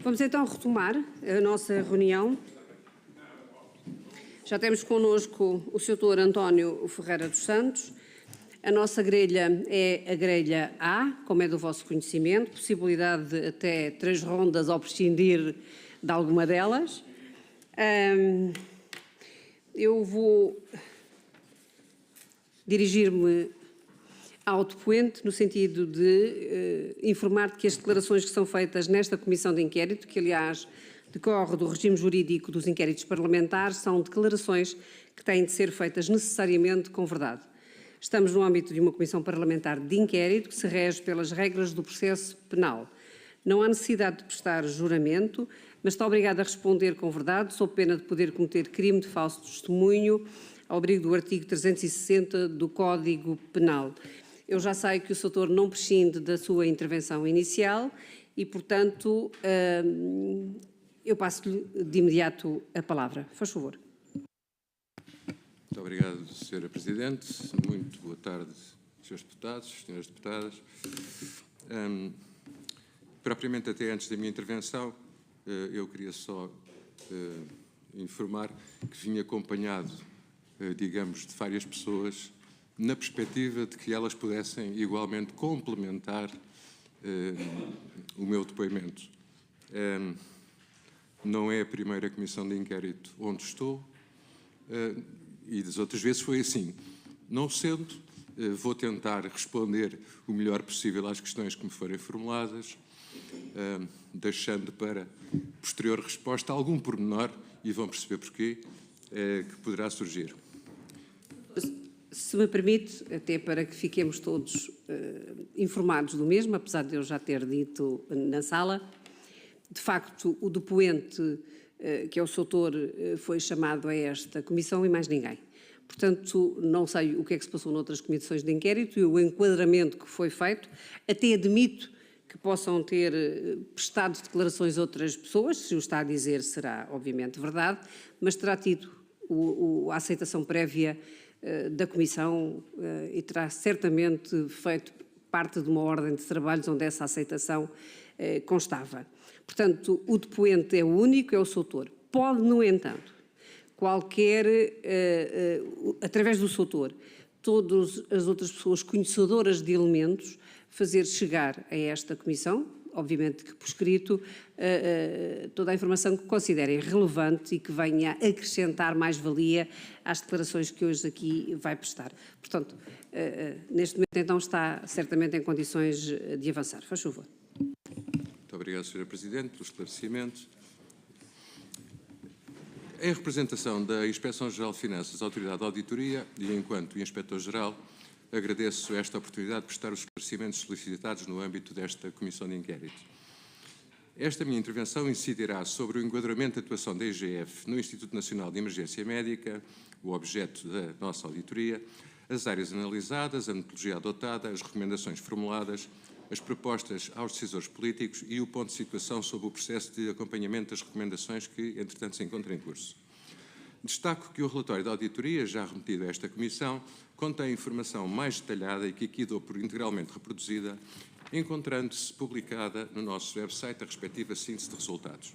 Vamos então retomar a nossa reunião. Já temos connosco o Sr. António Ferreira dos Santos. A nossa grelha é a grelha A, como é do vosso conhecimento, possibilidade de até 3 rondas ao prescindir de alguma delas. Eu vou dirigir-me ao depoente no sentido de informar-te que as declarações que são feitas nesta comissão de inquérito, que aliás decorre do regime jurídico dos inquéritos parlamentares, são declarações que têm de ser feitas necessariamente com verdade. Estamos no âmbito de uma comissão parlamentar de inquérito que se rege pelas regras do processo penal. Não há necessidade de prestar juramento, mas está obrigado a responder com verdade, sob pena de poder cometer crime de falso testemunho, ao abrigo do artigo 360 do Código Penal. Eu já sei que o Sr. não prescinde da sua intervenção inicial e, portanto, eu passo-lhe de imediato a palavra. Faz favor. Muito obrigado, Sra. Presidente. Muito boa tarde, Srs. Deputados, Sras. Deputadas. Propriamente até antes da minha intervenção, eu queria só informar que vim acompanhado, digamos, de várias pessoas, na perspectiva de que elas pudessem igualmente complementar o meu depoimento. Não é a primeira comissão de inquérito onde estou, e das outras vezes foi assim. Não sendo, vou tentar responder o melhor possível às questões que me forem formuladas, deixando para posterior resposta algum pormenor, e vão perceber porquê, que poderá surgir. Se me permite, até para que fiquemos todos informados do mesmo, apesar de eu já ter dito na sala, de facto o depoente, que é o Sr. foi chamado a esta comissão e mais ninguém. Portanto, não sei o que é que se passou noutras comissões de inquérito e o enquadramento que foi feito, até admito que possam ter prestado declarações a outras pessoas, se o está a dizer será obviamente verdade, mas terá tido a aceitação prévia da Comissão e terá certamente feito parte de uma ordem de trabalhos onde essa aceitação constava. Portanto, o depoente é o único, é o Sr. Pode, no entanto, qualquer, através do Sr., todas as outras pessoas conhecedoras de elementos, fazer chegar a esta Comissão, obviamente que por escrito, toda a informação que considerem relevante e que venha acrescentar mais-valia às declarações que hoje aqui vai prestar. Portanto, neste momento então está certamente em condições de avançar. Faz favor. Muito obrigado, Sra. Presidente, pelo esclarecimento. Em representação da Inspeção-Geral de Finanças, Autoridade de Auditoria e enquanto Inspetor-Geral, agradeço esta oportunidade de prestar os esclarecimentos solicitados no âmbito desta Comissão de Inquérito. Esta minha intervenção incidirá sobre o enquadramento da atuação da IGF no Instituto Nacional de Emergência Médica, o objeto da nossa auditoria, as áreas analisadas, a metodologia adotada, as recomendações formuladas, as propostas aos decisores políticos e o ponto de situação sobre o processo de acompanhamento das recomendações que, entretanto, se encontram em curso. Destaco que o relatório da auditoria, já remetido a esta Comissão, contém informação mais detalhada e que aqui dou por integralmente reproduzida, encontrando-se publicada no nosso website a respectiva síntese de resultados.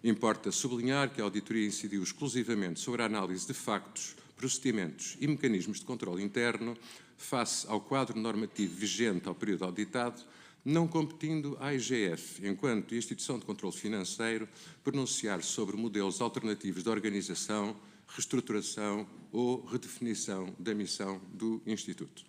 Importa sublinhar que a auditoria incidiu exclusivamente sobre a análise de factos, procedimentos e mecanismos de controle interno face ao quadro normativo vigente ao período auditado, não competindo à IGF, enquanto instituição de controle financeiro, pronunciar sobre modelos alternativos de organização, reestruturação ou redefinição da missão do Instituto.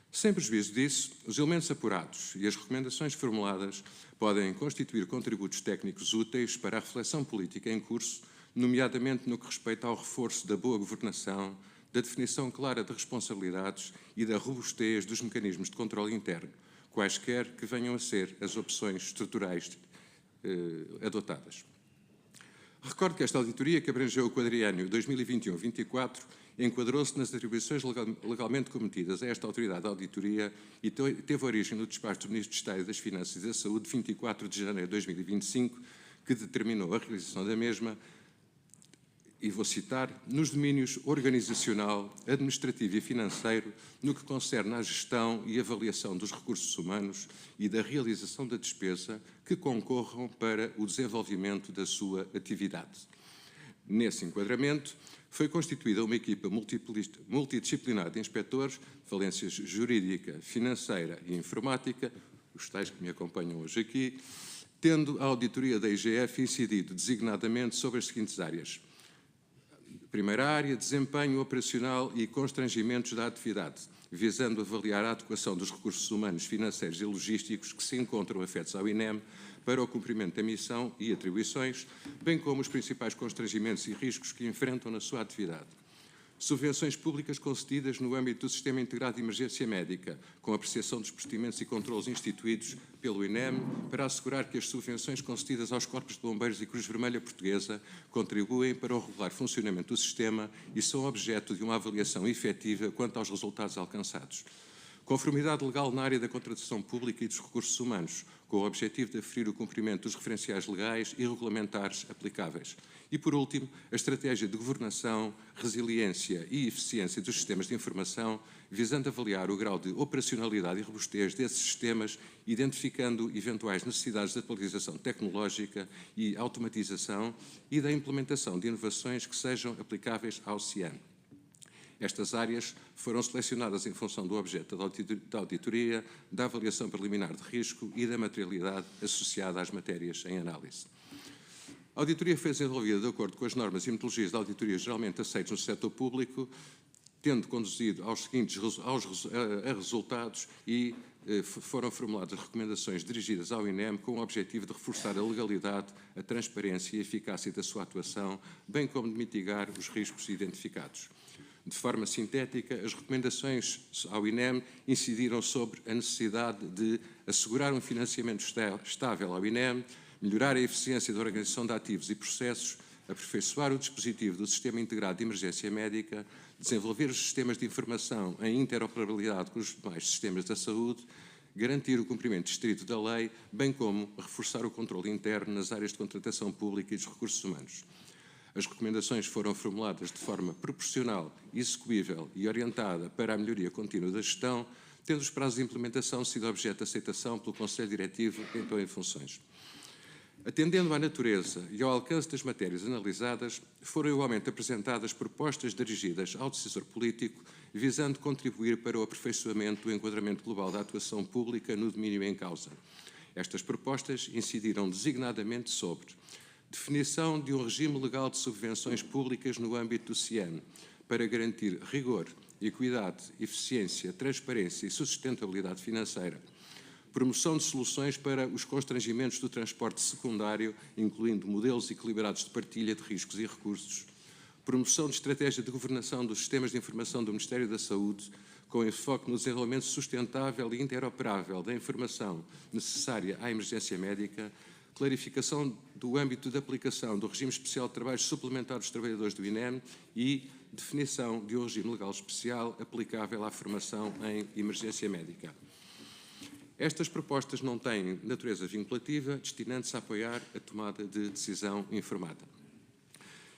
Sem prejuízo disso, os elementos apurados e as recomendações formuladas podem constituir contributos técnicos úteis para a reflexão política em curso, nomeadamente no que respeita ao reforço da boa governação, da definição clara de responsabilidades e da robustez dos mecanismos de controle interno, quaisquer que venham a ser as opções estruturais adotadas. Recordo que esta auditoria, que abrangeu o quadriênio 2021-24, enquadrou-se nas atribuições legalmente cometidas a esta autoridade de auditoria e teve origem no despacho do Ministro de Estado das Finanças e da Saúde de 24 de janeiro de 2025, que determinou a realização da mesma e vou citar, nos domínios organizacional, administrativo e financeiro, no que concerne à gestão e avaliação dos recursos humanos e da realização da despesa que concorram para o desenvolvimento da sua atividade. Nesse enquadramento, foi constituída uma equipa multidisciplinar de inspectores, valências jurídica, financeira e informática, os tais que me acompanham hoje aqui, tendo a auditoria da IGF incidido designadamente sobre as seguintes áreas. Primeira área, desempenho operacional e constrangimentos da atividade, visando avaliar a adequação dos recursos humanos, financeiros e logísticos que se encontram afetos ao INEM para o cumprimento da missão e atribuições, bem como os principais constrangimentos e riscos que enfrentam na sua atividade. Subvenções públicas concedidas no âmbito do Sistema Integrado de Emergência Médica, com apreciação dos procedimentos e controles instituídos pelo INEM para assegurar que as subvenções concedidas aos Corpos de Bombeiros e Cruz Vermelha Portuguesa contribuem para o regular funcionamento do sistema e são objeto de uma avaliação efetiva quanto aos resultados alcançados. Conformidade legal na área da contratação pública e dos recursos humanos, com o objetivo de aferir o cumprimento dos referenciais legais e regulamentares aplicáveis. E, por último, a estratégia de governação, resiliência e eficiência dos sistemas de informação, visando avaliar o grau de operacionalidade e robustez desses sistemas, identificando eventuais necessidades de atualização tecnológica e automatização e da implementação de inovações que sejam aplicáveis ao CIAN. Estas áreas foram selecionadas em função do objeto da auditoria, da avaliação preliminar de risco e da materialidade associada às matérias em análise. A auditoria foi desenvolvida de acordo com as normas e metodologias da auditoria geralmente aceitas no setor público, tendo conduzido aos seguintes resultados e foram formuladas recomendações dirigidas ao INEM com o objetivo de reforçar a legalidade, a transparência e a eficácia da sua atuação, bem como de mitigar os riscos identificados. De forma sintética, as recomendações ao INEM incidiram sobre a necessidade de assegurar um financiamento estável ao INEM, melhorar a eficiência da organização de ativos e processos, aperfeiçoar o dispositivo do Sistema Integrado de Emergência Médica, desenvolver os sistemas de informação em interoperabilidade com os demais sistemas da saúde, garantir o cumprimento estrito da lei, bem como reforçar o controle interno nas áreas de contratação pública e dos recursos humanos. As recomendações foram formuladas de forma proporcional, execuível e orientada para a melhoria contínua da gestão, tendo os prazos de implementação sido objeto de aceitação pelo Conselho Diretivo em funções. Atendendo à natureza e ao alcance das matérias analisadas, foram igualmente apresentadas propostas dirigidas ao decisor político, visando contribuir para o aperfeiçoamento do enquadramento global da atuação pública no domínio em causa. Estas propostas incidiram designadamente sobre definição de um regime legal de subvenções públicas no âmbito do CIAN, para garantir rigor, equidade, eficiência, transparência e sustentabilidade financeira. Promoção de soluções para os constrangimentos do transporte secundário, incluindo modelos equilibrados de partilha de riscos e recursos. Promoção de estratégia de governação dos sistemas de informação do Ministério da Saúde, com enfoque no desenvolvimento sustentável e interoperável da informação necessária à emergência médica. Clarificação do âmbito de aplicação do regime especial de trabalhos suplementares dos trabalhadores do INEM e definição de um regime legal especial aplicável à formação em emergência médica. Estas propostas não têm natureza vinculativa, destinando-se a apoiar a tomada de decisão informada.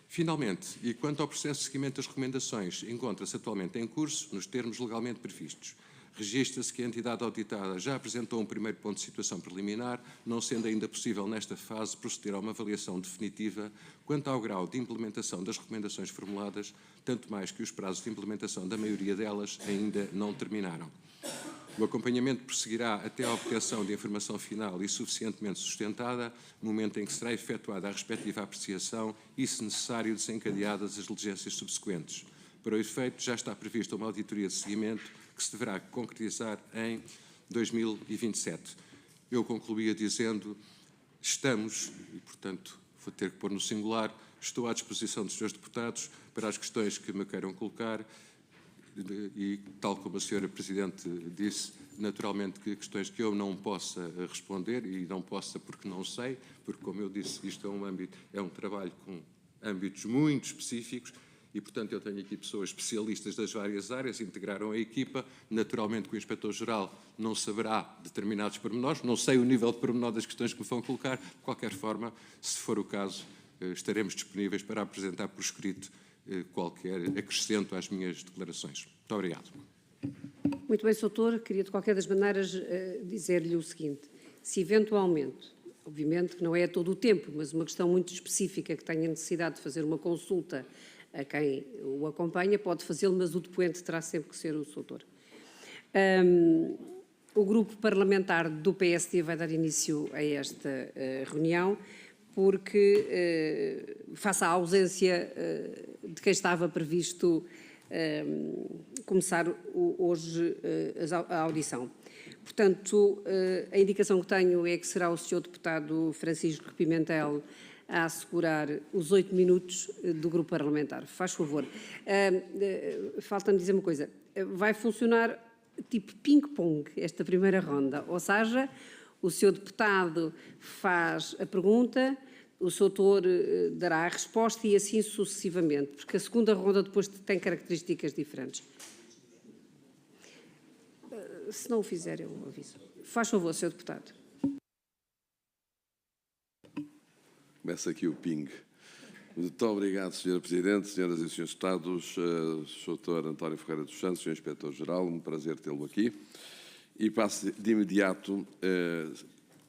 Finalmente, e quanto ao processo de seguimento das recomendações, encontra-se atualmente em curso, nos termos legalmente previstos. Registra-se que a entidade auditada já apresentou um primeiro ponto de situação preliminar, não sendo ainda possível nesta fase proceder a uma avaliação definitiva quanto ao grau de implementação das recomendações formuladas, tanto mais que os prazos de implementação da maioria delas ainda não terminaram. O acompanhamento prosseguirá até a obtenção de informação final e suficientemente sustentada, momento em que será efetuada a respectiva apreciação e, se necessário, desencadeadas as diligências subsequentes. Para o efeito, já está prevista uma auditoria de seguimento que se deverá concretizar em 2027. Eu concluía dizendo, estamos, e portanto vou ter que pôr no singular, estou à disposição dos senhores deputados para as questões que me queiram colocar e, tal como a senhora Presidente disse, naturalmente que questões que eu não possa responder, e não possa porque não sei, porque, como eu disse, isto é um trabalho com âmbitos muito específicos, e, portanto, eu tenho aqui pessoas especialistas das várias áreas, integraram a equipa. Naturalmente que o Inspetor-Geral não saberá determinados pormenores, não sei o nível de pormenor das questões que me vão colocar. De qualquer forma, se for o caso, estaremos disponíveis para apresentar por escrito qualquer acrescento às minhas declarações. Muito obrigado. Muito bem, Sr. Doutor. Queria, de qualquer das maneiras, dizer-lhe o seguinte. Se eventualmente, obviamente que não é a todo o tempo, mas uma questão muito específica que tenha necessidade de fazer uma consulta a quem o acompanha, pode fazê-lo, mas o depoente terá sempre que ser o Sr. Doutor. O grupo parlamentar do PSD vai dar início a esta reunião, porque, face à ausência de quem estava previsto começar hoje a audição. Portanto, a indicação que tenho é que será o Sr. Deputado Francisco Pimentel a assegurar os 8 minutos do grupo parlamentar. Faz favor. Falta-me dizer uma coisa. Vai funcionar tipo ping-pong esta primeira ronda, ou seja, o Sr. Deputado faz a pergunta, o Sr. Doutor dará a resposta e assim sucessivamente, porque a segunda ronda depois tem características diferentes. Se não o fizer, eu aviso. Faz favor, Sr. Deputado. Começa aqui o ping. Muito obrigado, Sr. Presidente, Senhoras e Srs. Deputados, Sr. Dr. António Ferreira dos Santos, Sr. Inspetor-Geral, um prazer tê-lo aqui. E passo de imediato,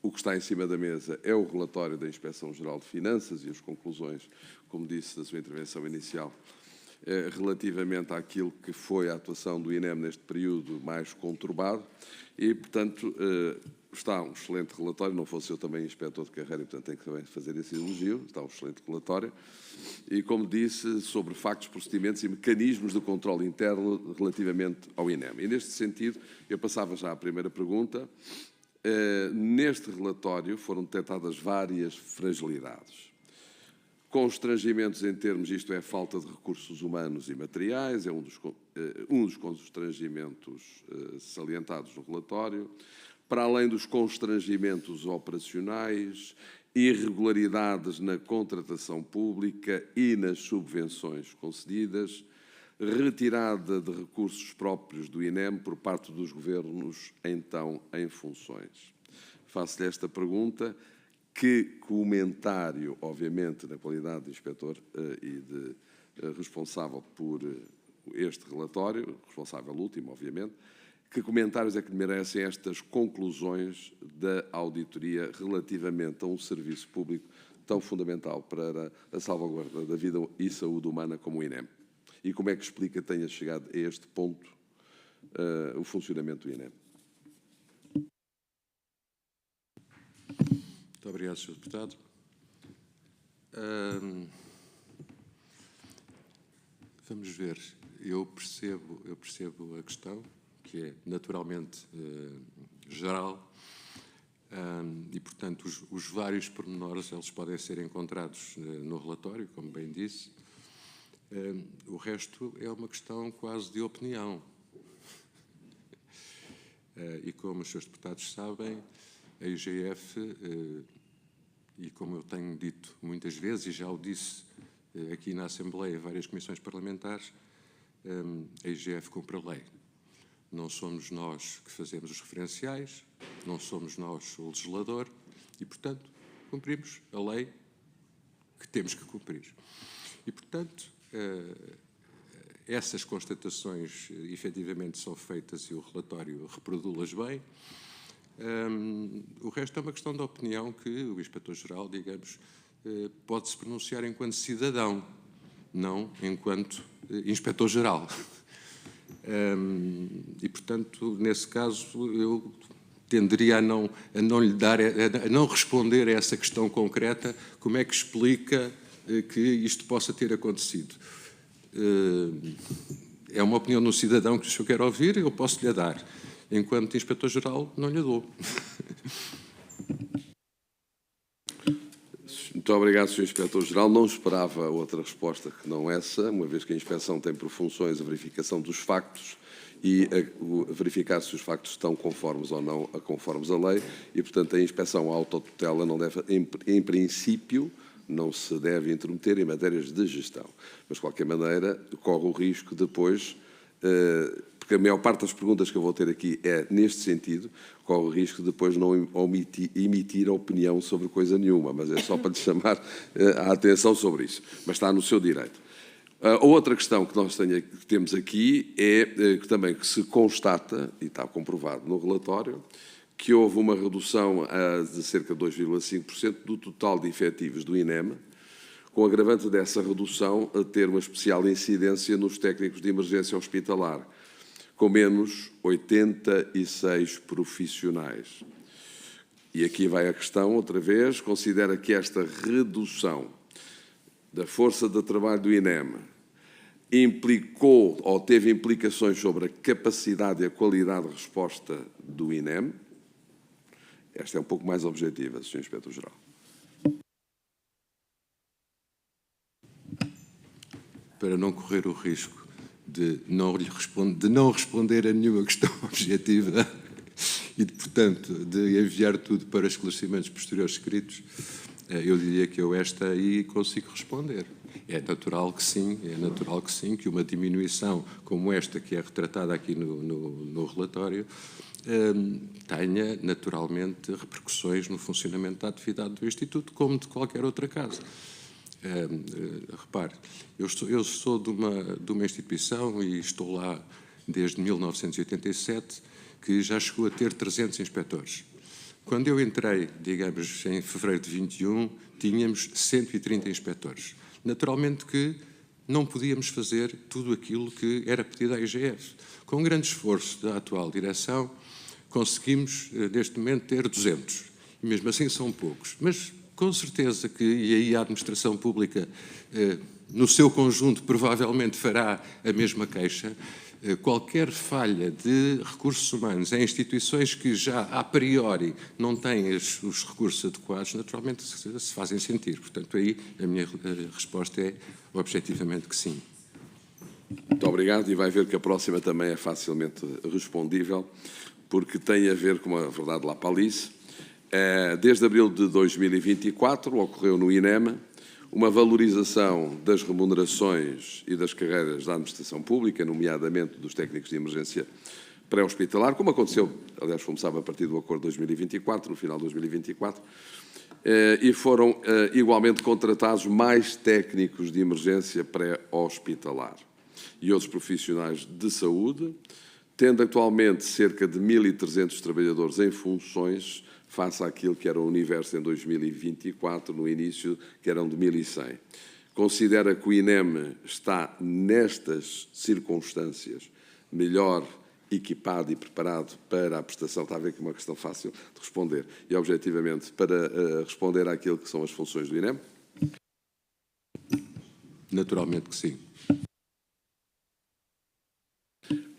o que está em cima da mesa é o relatório da Inspeção-Geral de Finanças e as conclusões, como disse na sua intervenção inicial, relativamente àquilo que foi a atuação do INEM neste período mais conturbado e, portanto, está um excelente relatório, não fosse eu também inspetor de carreira, e, portanto, tenho que também fazer esse elogio, está um excelente relatório, e, como disse, sobre factos, procedimentos e mecanismos de controle interno relativamente ao INEM. E, neste sentido, eu passava já à primeira pergunta. Neste relatório foram detectadas várias fragilidades. Constrangimentos em termos, isto é, falta de recursos humanos e materiais, é um dos constrangimentos salientados no relatório. Para além dos constrangimentos operacionais, irregularidades na contratação pública e nas subvenções concedidas, retirada de recursos próprios do INEM por parte dos governos então em funções. Faço-lhe esta pergunta. Que comentário, obviamente, na qualidade de inspetor e de responsável por este relatório, responsável último, obviamente, que comentários é que lhe merecem estas conclusões da auditoria relativamente a um serviço público tão fundamental para a salvaguarda da vida e saúde humana como o INEM? E como é que explica que tenha chegado a este ponto o funcionamento do INEM? Muito obrigado, Sr. Deputado. Vamos ver. Eu percebo a questão, que é naturalmente geral, e, portanto, os vários pormenores eles podem ser encontrados no relatório, como bem disse. O resto é uma questão quase de opinião. E como os Srs. Deputados sabem, a IGF, e como eu tenho dito muitas vezes, e já o disse aqui na Assembleia, em várias comissões parlamentares, a IGF cumpre a lei. Não somos nós que fazemos os referenciais, não somos nós o legislador e, portanto, cumprimos a lei que temos que cumprir. E, portanto, essas constatações efetivamente são feitas e o relatório reproduz-las bem. O resto é uma questão de opinião que o Inspetor-Geral, digamos, pode-se pronunciar enquanto cidadão, não enquanto Inspetor-Geral. E, portanto, nesse caso, eu tenderia a não responder a essa questão concreta, como é que explica que isto possa ter acontecido. É uma opinião do cidadão que o senhor quer ouvir, eu posso lhe dar. Enquanto Inspetor-Geral, não lhe dou. Muito obrigado, Sr. Inspetor-Geral. Não esperava outra resposta que não essa, uma vez que a inspeção tem por funções a verificação dos factos e a verificar se os factos estão conformes ou não conformes à lei e, portanto, a inspeção autotutela não deve, em princípio, não se deve intrometer em matérias de gestão. Mas, de qualquer maneira, corre o risco depois, porque a maior parte das perguntas que eu vou ter aqui é neste sentido, corre o risco de depois não emitir a opinião sobre coisa nenhuma, mas é só para lhe chamar a atenção sobre isso. Mas está no seu direito. A outra questão que nós temos aqui é que também que se constata, e está comprovado no relatório, que houve uma redução de cerca de 2,5% do total de efetivos do INEM, com o agravante dessa redução a ter uma especial incidência nos técnicos de emergência hospitalar, com menos 86 profissionais. E aqui vai a questão, outra vez, considera que esta redução da força de trabalho do INEM implicou ou teve implicações sobre a capacidade e a qualidade de resposta do INEM? Esta é um pouco mais objetiva, Sr. Inspetor-Geral. Para não correr o risco de não responder a nenhuma questão objetiva e, portanto, de enviar tudo para esclarecimentos posteriores escritos, eu diria que eu esta aí consigo responder. É natural que sim, que uma diminuição como esta que é retratada aqui no relatório tenha naturalmente repercussões no funcionamento da atividade do Instituto, como de qualquer outra casa. Repare, eu sou de uma instituição e estou lá desde 1987, que já chegou a ter 300 inspectores. Quando eu entrei, digamos, em fevereiro de 21, tínhamos 130 inspectores. Naturalmente que não podíamos fazer tudo aquilo que era pedido à IGF. Com grande esforço da atual direção, conseguimos, neste momento, ter 200. E mesmo assim são poucos. Mas, com certeza que, e aí a administração pública, no seu conjunto, provavelmente fará a mesma queixa, qualquer falha de recursos humanos em instituições que já, a priori, não têm os recursos adequados, naturalmente se fazem sentir. Portanto, aí a minha resposta é objetivamente que sim. Muito obrigado, e vai ver que a próxima também é facilmente respondível, porque tem a ver com a verdade lá para Alice. Desde abril de 2024 ocorreu no INEM uma valorização das remunerações e das carreiras da administração pública, nomeadamente dos técnicos de emergência pré-hospitalar, como aconteceu, aliás, como sabe, a partir do acordo de 2024, no final de 2024, e foram igualmente contratados mais técnicos de emergência pré-hospitalar e outros profissionais de saúde, tendo atualmente cerca de 1.300 trabalhadores em funções, face àquilo que era o universo em 2024, no início, que eram de 1.100. Considera que o INEM está, nestas circunstâncias, melhor equipado e preparado para a prestação? Está a ver que é uma questão fácil de responder. E, objetivamente, para responder àquilo que são as funções do INEM? Naturalmente que sim.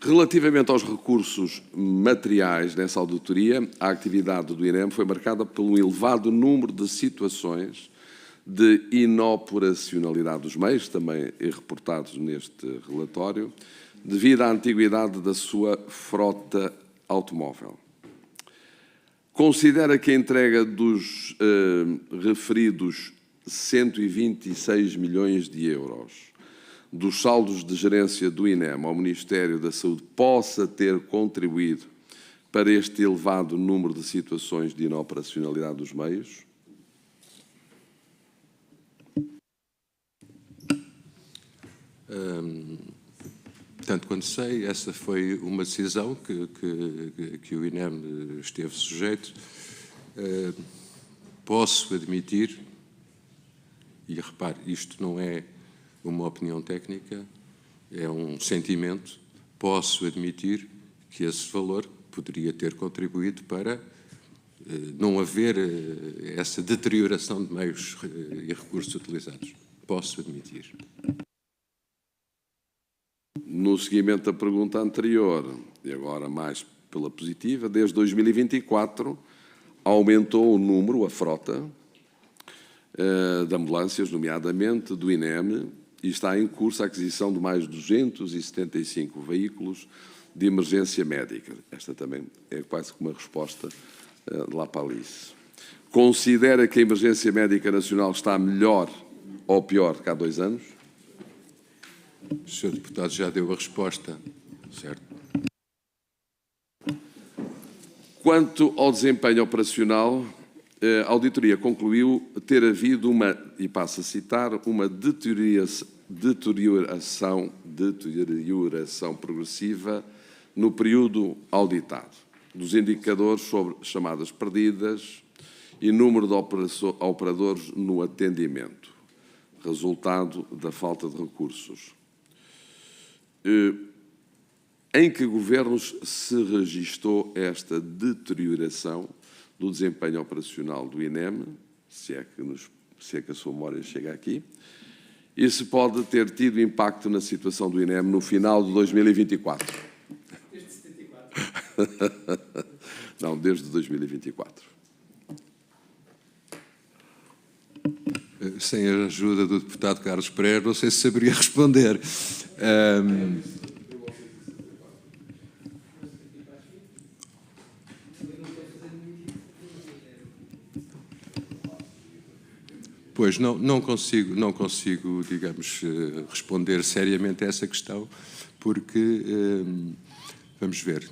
Relativamente aos recursos materiais nessa auditoria, a atividade do INEM foi marcada por um elevado número de situações de inoperacionalidade dos meios, também reportados neste relatório, devido à antiguidade da sua frota automóvel. Considera que a entrega dos referidos 126 milhões de euros dos saldos de gerência do INEM ao Ministério da Saúde possa ter contribuído para este elevado número de situações de inoperacionalidade dos meios? Tanto quanto sei, essa foi uma decisão que o INEM esteve sujeito. Posso admitir, e repare, isto não é uma opinião técnica, é um sentimento, posso admitir que esse valor poderia ter contribuído para não haver essa deterioração de meios e recursos utilizados. Posso admitir. No seguimento da pergunta anterior, e agora mais pela positiva, desde 2024 aumentou o número, a frota, de ambulâncias, nomeadamente do INEM, e está em curso a aquisição de mais 275 veículos de emergência médica. Esta também é quase que uma resposta lá para Alice. Considera que a emergência médica nacional está melhor ou pior que há 2 anos? O Sr. Deputado já deu a resposta, certo? Quanto ao desempenho operacional, a auditoria concluiu ter havido uma, e passo a citar, uma deterioração progressiva no período auditado, dos indicadores sobre chamadas perdidas e número de operadores no atendimento, resultado da falta de recursos. Em que governos se registou esta deterioração do desempenho operacional do INEM, se é que a sua memória chega aqui, e se pode ter tido impacto na situação do INEM no final de 2024? Desde 74. Não, desde 2024. Sem a ajuda do deputado Carlos Pereira, não sei se saberia responder. Pois, não consigo, digamos, responder seriamente a essa questão, porque, vamos ver,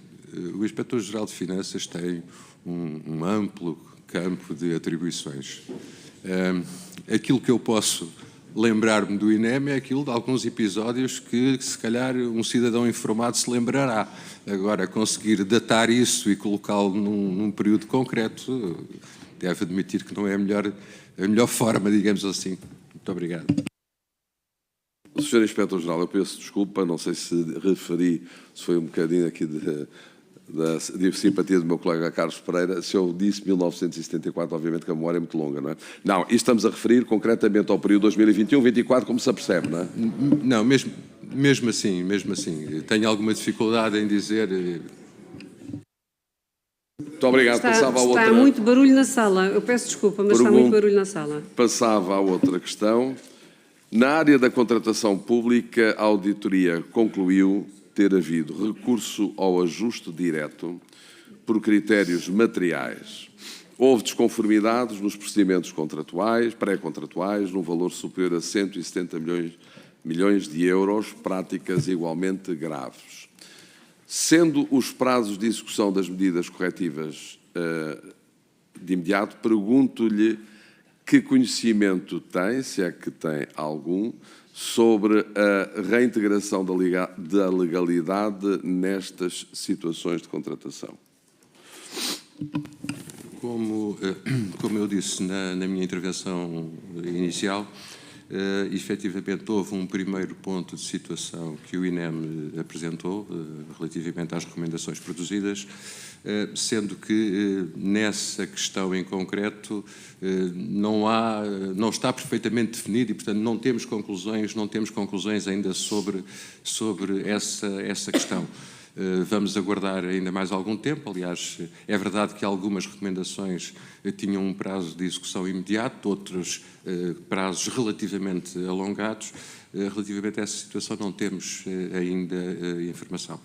o Inspetor-Geral de Finanças tem um amplo campo de atribuições. Aquilo que eu posso lembrar-me do INEM é aquilo de alguns episódios que, se calhar, um cidadão informado se lembrará. Agora, conseguir datar isso e colocá-lo num período concreto, deve admitir que não é a melhor forma, digamos assim. Muito obrigado. Sr. Inspetor-Geral, eu peço desculpa, não sei se referi, se foi um bocadinho aqui de simpatia do meu colega Carlos Pereira, se eu disse 1974, obviamente que a memória é muito longa, não é? Não, isto estamos a referir concretamente ao período 2021-24, como se apercebe, não é? Não, mesmo assim, tenho alguma dificuldade em dizer... Muito obrigado. Está muito barulho na sala. Eu peço desculpa, mas está muito barulho na sala. Passava à outra questão. Na área da contratação pública, a auditoria concluiu ter havido recurso ao ajuste direto por critérios materiais. Houve desconformidades nos procedimentos contratuais, pré-contratuais, num valor superior a 170 milhões de euros, práticas igualmente graves. Sendo os prazos de execução das medidas corretivas de imediato, pergunto-lhe que conhecimento tem, se é que tem algum, sobre a reintegração da legalidade nestas situações de contratação. Como eu disse na minha intervenção inicial, efetivamente houve um primeiro ponto de situação que o INEM apresentou relativamente às recomendações produzidas, sendo que nessa questão em concreto não está perfeitamente definido e, portanto, não temos conclusões ainda sobre essa questão. Vamos aguardar ainda mais algum tempo. Aliás, é verdade que algumas recomendações tinham um prazo de execução imediato, outros prazos relativamente alongados. Relativamente a essa situação não temos ainda informação.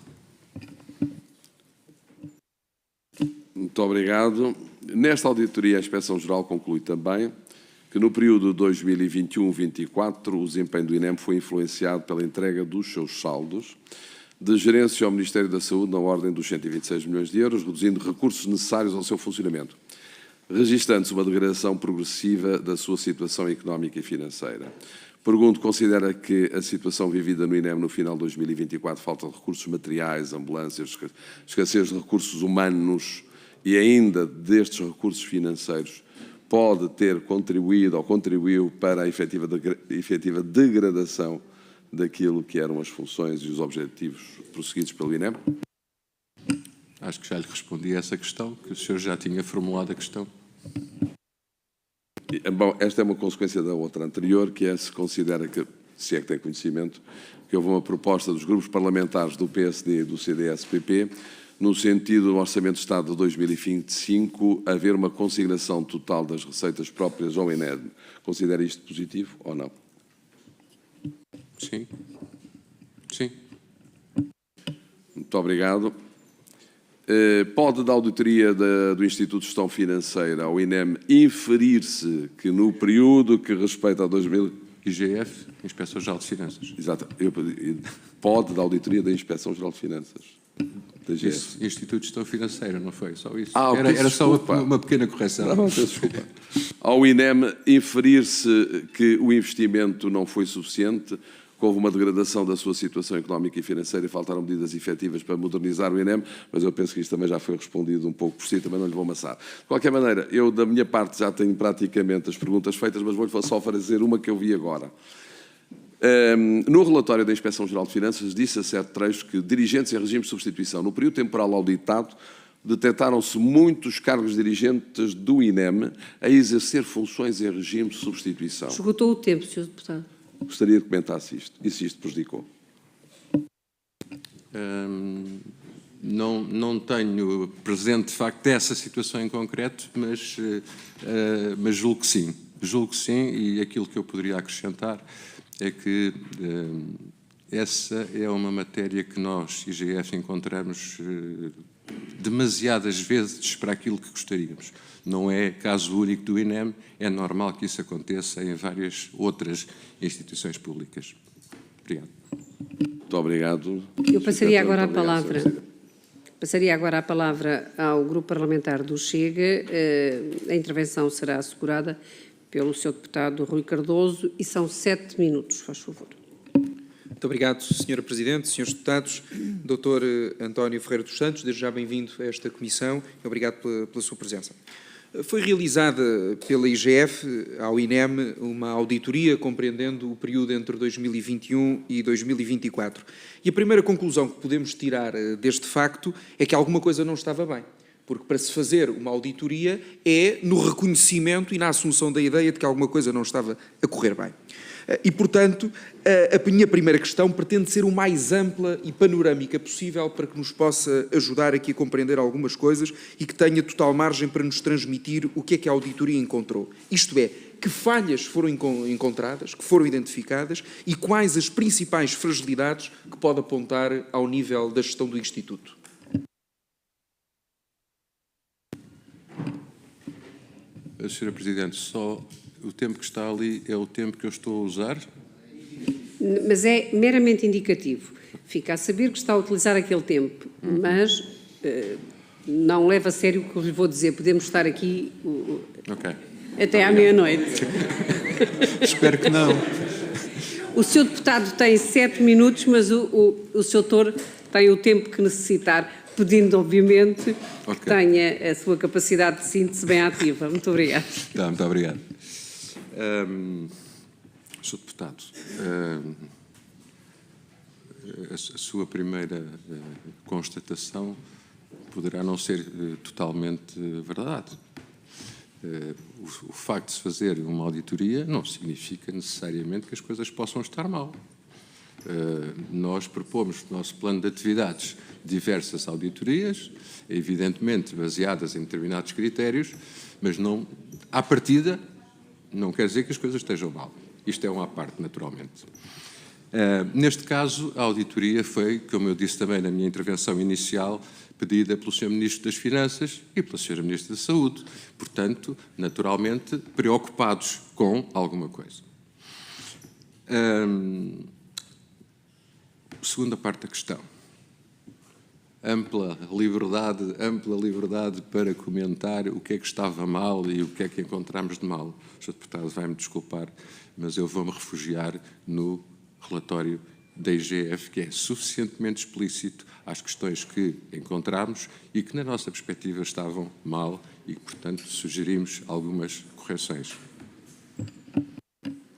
Muito obrigado. Nesta auditoria, a Inspeção-Geral conclui também que no período 2021-24 o desempenho do INEM foi influenciado pela entrega dos seus saldos de gerência ao Ministério da Saúde na ordem dos 126 milhões de euros, reduzindo recursos necessários ao seu funcionamento, registando-se uma degradação progressiva da sua situação económica e financeira. Pergunto, considera que a situação vivida no INEM no final de 2024, falta de recursos materiais, ambulâncias, escassez de recursos humanos e ainda destes recursos financeiros, pode ter contribuído ou contribuiu para a efetiva degradação daquilo que eram as funções e os objetivos prosseguidos pelo INEM? Acho que já lhe respondi a essa questão, que o senhor já tinha formulado a questão. Bom, esta é uma consequência da outra anterior, que é se considera que, se é que tem conhecimento, que houve uma proposta dos grupos parlamentares do PSD e do CDS-PP, no sentido do Orçamento de Estado de 2025, haver uma consignação total das receitas próprias ao INEM. Considera isto positivo ou não? Sim. Sim. Muito obrigado. Pode, da auditoria do Instituto de Gestão Financeira ao INEM, inferir-se que no período que respeita a 2000... IGF, Inspeção-Geral de Finanças. Exato. Pode, da auditoria da Inspeção-Geral de Finanças. DGF. Instituto de Gestão Financeira, não foi? Só isso. Ah, Era só desculpa. uma pequena correção. Não, peço desculpa. Ao INEM inferir-se que o investimento não foi suficiente, que houve uma degradação da sua situação económica e financeira e faltaram medidas efetivas para modernizar o INEM, mas eu penso que isto também já foi respondido um pouco por si, também não lhe vou amassar. De qualquer maneira, eu da minha parte já tenho praticamente as perguntas feitas, mas vou-lhe só fazer uma que eu vi agora. No relatório da Inspeção-Geral de Finanças, disse a certo trecho que dirigentes em regime de substituição, no período temporal auditado, detectaram-se muitos cargos dirigentes do INEM a exercer funções em regime de substituição. Esgotou o tempo, Sr. Deputado. Gostaria de comentasse isto, e se isto prejudicou. Não tenho presente, de facto, essa situação em concreto, mas julgo que sim. Julgo que sim, e aquilo que eu poderia acrescentar é que essa é uma matéria que nós, IGF, encontramos demasiadas vezes para aquilo que gostaríamos. Não é caso único do INEM, é normal que isso aconteça em várias outras instituições públicas. Obrigado. Muito obrigado. Eu passaria agora a palavra. Passaria agora a palavra ao Grupo Parlamentar do Chega. A intervenção será assegurada pelo Sr. Deputado Rui Cardoso e são 7 minutos, faz favor. Muito obrigado, Sra. Presidente, Srs. Deputados, Dr. António Ferreira dos Santos, desde já bem-vindo a esta comissão e obrigado pela sua presença. Foi realizada pela IGF ao INEM uma auditoria compreendendo o período entre 2021 e 2024. E a primeira conclusão que podemos tirar deste facto é que alguma coisa não estava bem. Porque para se fazer uma auditoria é no reconhecimento e na assunção da ideia de que alguma coisa não estava a correr bem. E, portanto, a minha primeira questão pretende ser o mais ampla e panorâmica possível para que nos possa ajudar aqui a compreender algumas coisas e que tenha total margem para nos transmitir o que é que a auditoria encontrou. Isto é, que falhas foram encontradas, que foram identificadas e quais as principais fragilidades que pode apontar ao nível da gestão do Instituto. Sra. Presidente, só o tempo que está ali é o tempo que eu estou a usar? Mas é meramente indicativo. Fica a saber que está a utilizar aquele tempo, mas não leva a sério o que eu lhe vou dizer. Podemos estar aqui até à meia-noite. Espero que não. O Sr. Deputado tem 7 minutos, mas o Sr. Doutor tem o tempo que necessitar, pedindo, obviamente, que tenha a sua capacidade de síntese bem ativa. Muito obrigado. Muito obrigado. Sr. Deputado, a sua primeira constatação poderá não ser totalmente verdade. O facto de se fazer uma auditoria não significa necessariamente que as coisas possam estar mal. Nós propomos no nosso plano de atividades diversas auditorias, evidentemente baseadas em determinados critérios, mas não, à partida, não quer dizer que as coisas estejam mal. Isto é uma à parte, naturalmente. Neste caso, a auditoria foi, como eu disse também na minha intervenção inicial, pedida pelo Sr. Ministro das Finanças e pela Sra. Ministra da Saúde. Portanto, naturalmente, preocupados com alguma coisa. Segunda parte da questão. Ampla liberdade para comentar o que é que estava mal e o que é que encontramos de mal. O Sr. Deputado vai-me desculpar, mas eu vou-me refugiar no relatório da IGF, que é suficientemente explícito às questões que encontramos e que, na nossa perspectiva, estavam mal e que, portanto, sugerimos algumas correções.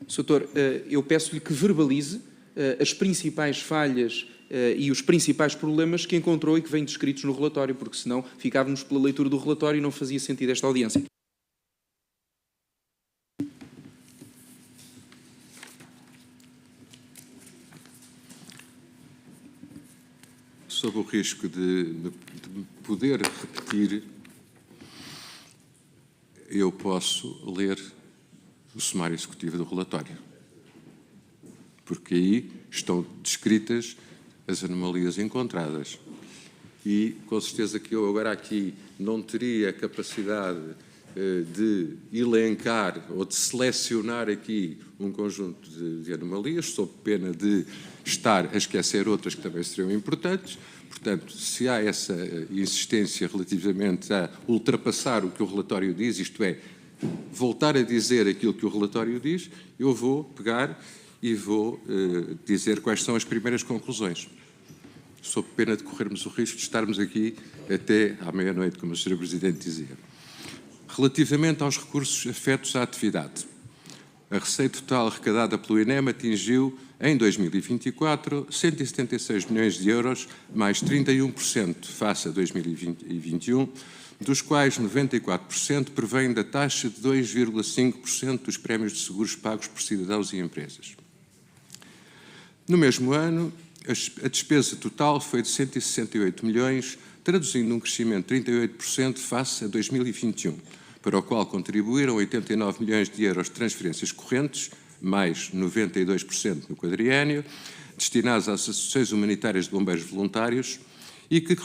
Sr. Doutor, eu peço-lhe que verbalize as principais falhas e os principais problemas que encontrou e que vêm descritos no relatório, porque senão ficávamos pela leitura do relatório e não fazia sentido esta audiência. Sob o risco de poder repetir, eu posso ler o sumário executivo do relatório, porque aí estão descritas as anomalias encontradas. E, com certeza, que eu agora aqui não teria capacidade de elencar ou de selecionar aqui um conjunto de anomalias, sob pena de estar a esquecer outras que também seriam importantes. Portanto, se há essa insistência relativamente a ultrapassar o que o relatório diz, isto é, voltar a dizer aquilo que o relatório diz, eu vou pegar e vou dizer quais são as primeiras conclusões, sob pena de corrermos o risco de estarmos aqui até à meia-noite, como o Sr. Presidente dizia. Relativamente aos recursos afetos à atividade, a receita total arrecadada pelo INEM atingiu, em 2024, 176 milhões de euros, mais 31% face a 2021, dos quais 94% provém da taxa de 2,5% dos prémios de seguros pagos por cidadãos e empresas. No mesmo ano, a despesa total foi de 168 milhões, traduzindo um crescimento de 38% face a 2021, para o qual contribuíram 89 milhões de euros de transferências correntes, mais 92% no quadriênio, destinados às associações humanitárias de bombeiros voluntários e que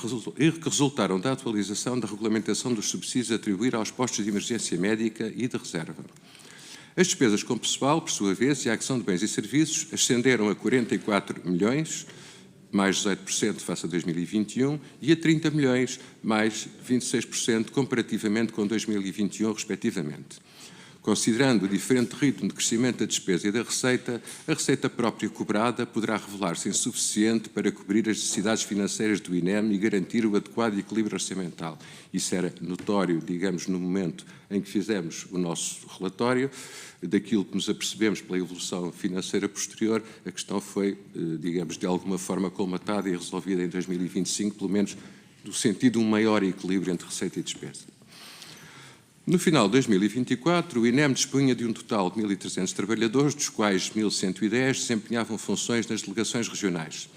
resultaram da atualização da regulamentação dos subsídios a atribuir aos postos de emergência médica e de reserva. As despesas com pessoal, por sua vez, e a aquisição de bens e serviços ascenderam a 44 milhões, mais 18% face a 2021, e a 30 milhões, mais 26% comparativamente com 2021, respectivamente. Considerando o diferente ritmo de crescimento da despesa e da receita, a receita própria cobrada poderá revelar-se insuficiente para cobrir as necessidades financeiras do INEM e garantir o adequado equilíbrio orçamental. Isso era notório, digamos, no momento em que fizemos o nosso relatório. Daquilo que nos apercebemos pela evolução financeira posterior, a questão foi, digamos, de alguma forma colmatada e resolvida em 2025, pelo menos no sentido de um maior equilíbrio entre receita e despesa. No final de 2024, o INEM dispunha de um total de 1.300 trabalhadores, dos quais 1.110 desempenhavam funções nas delegações regionais.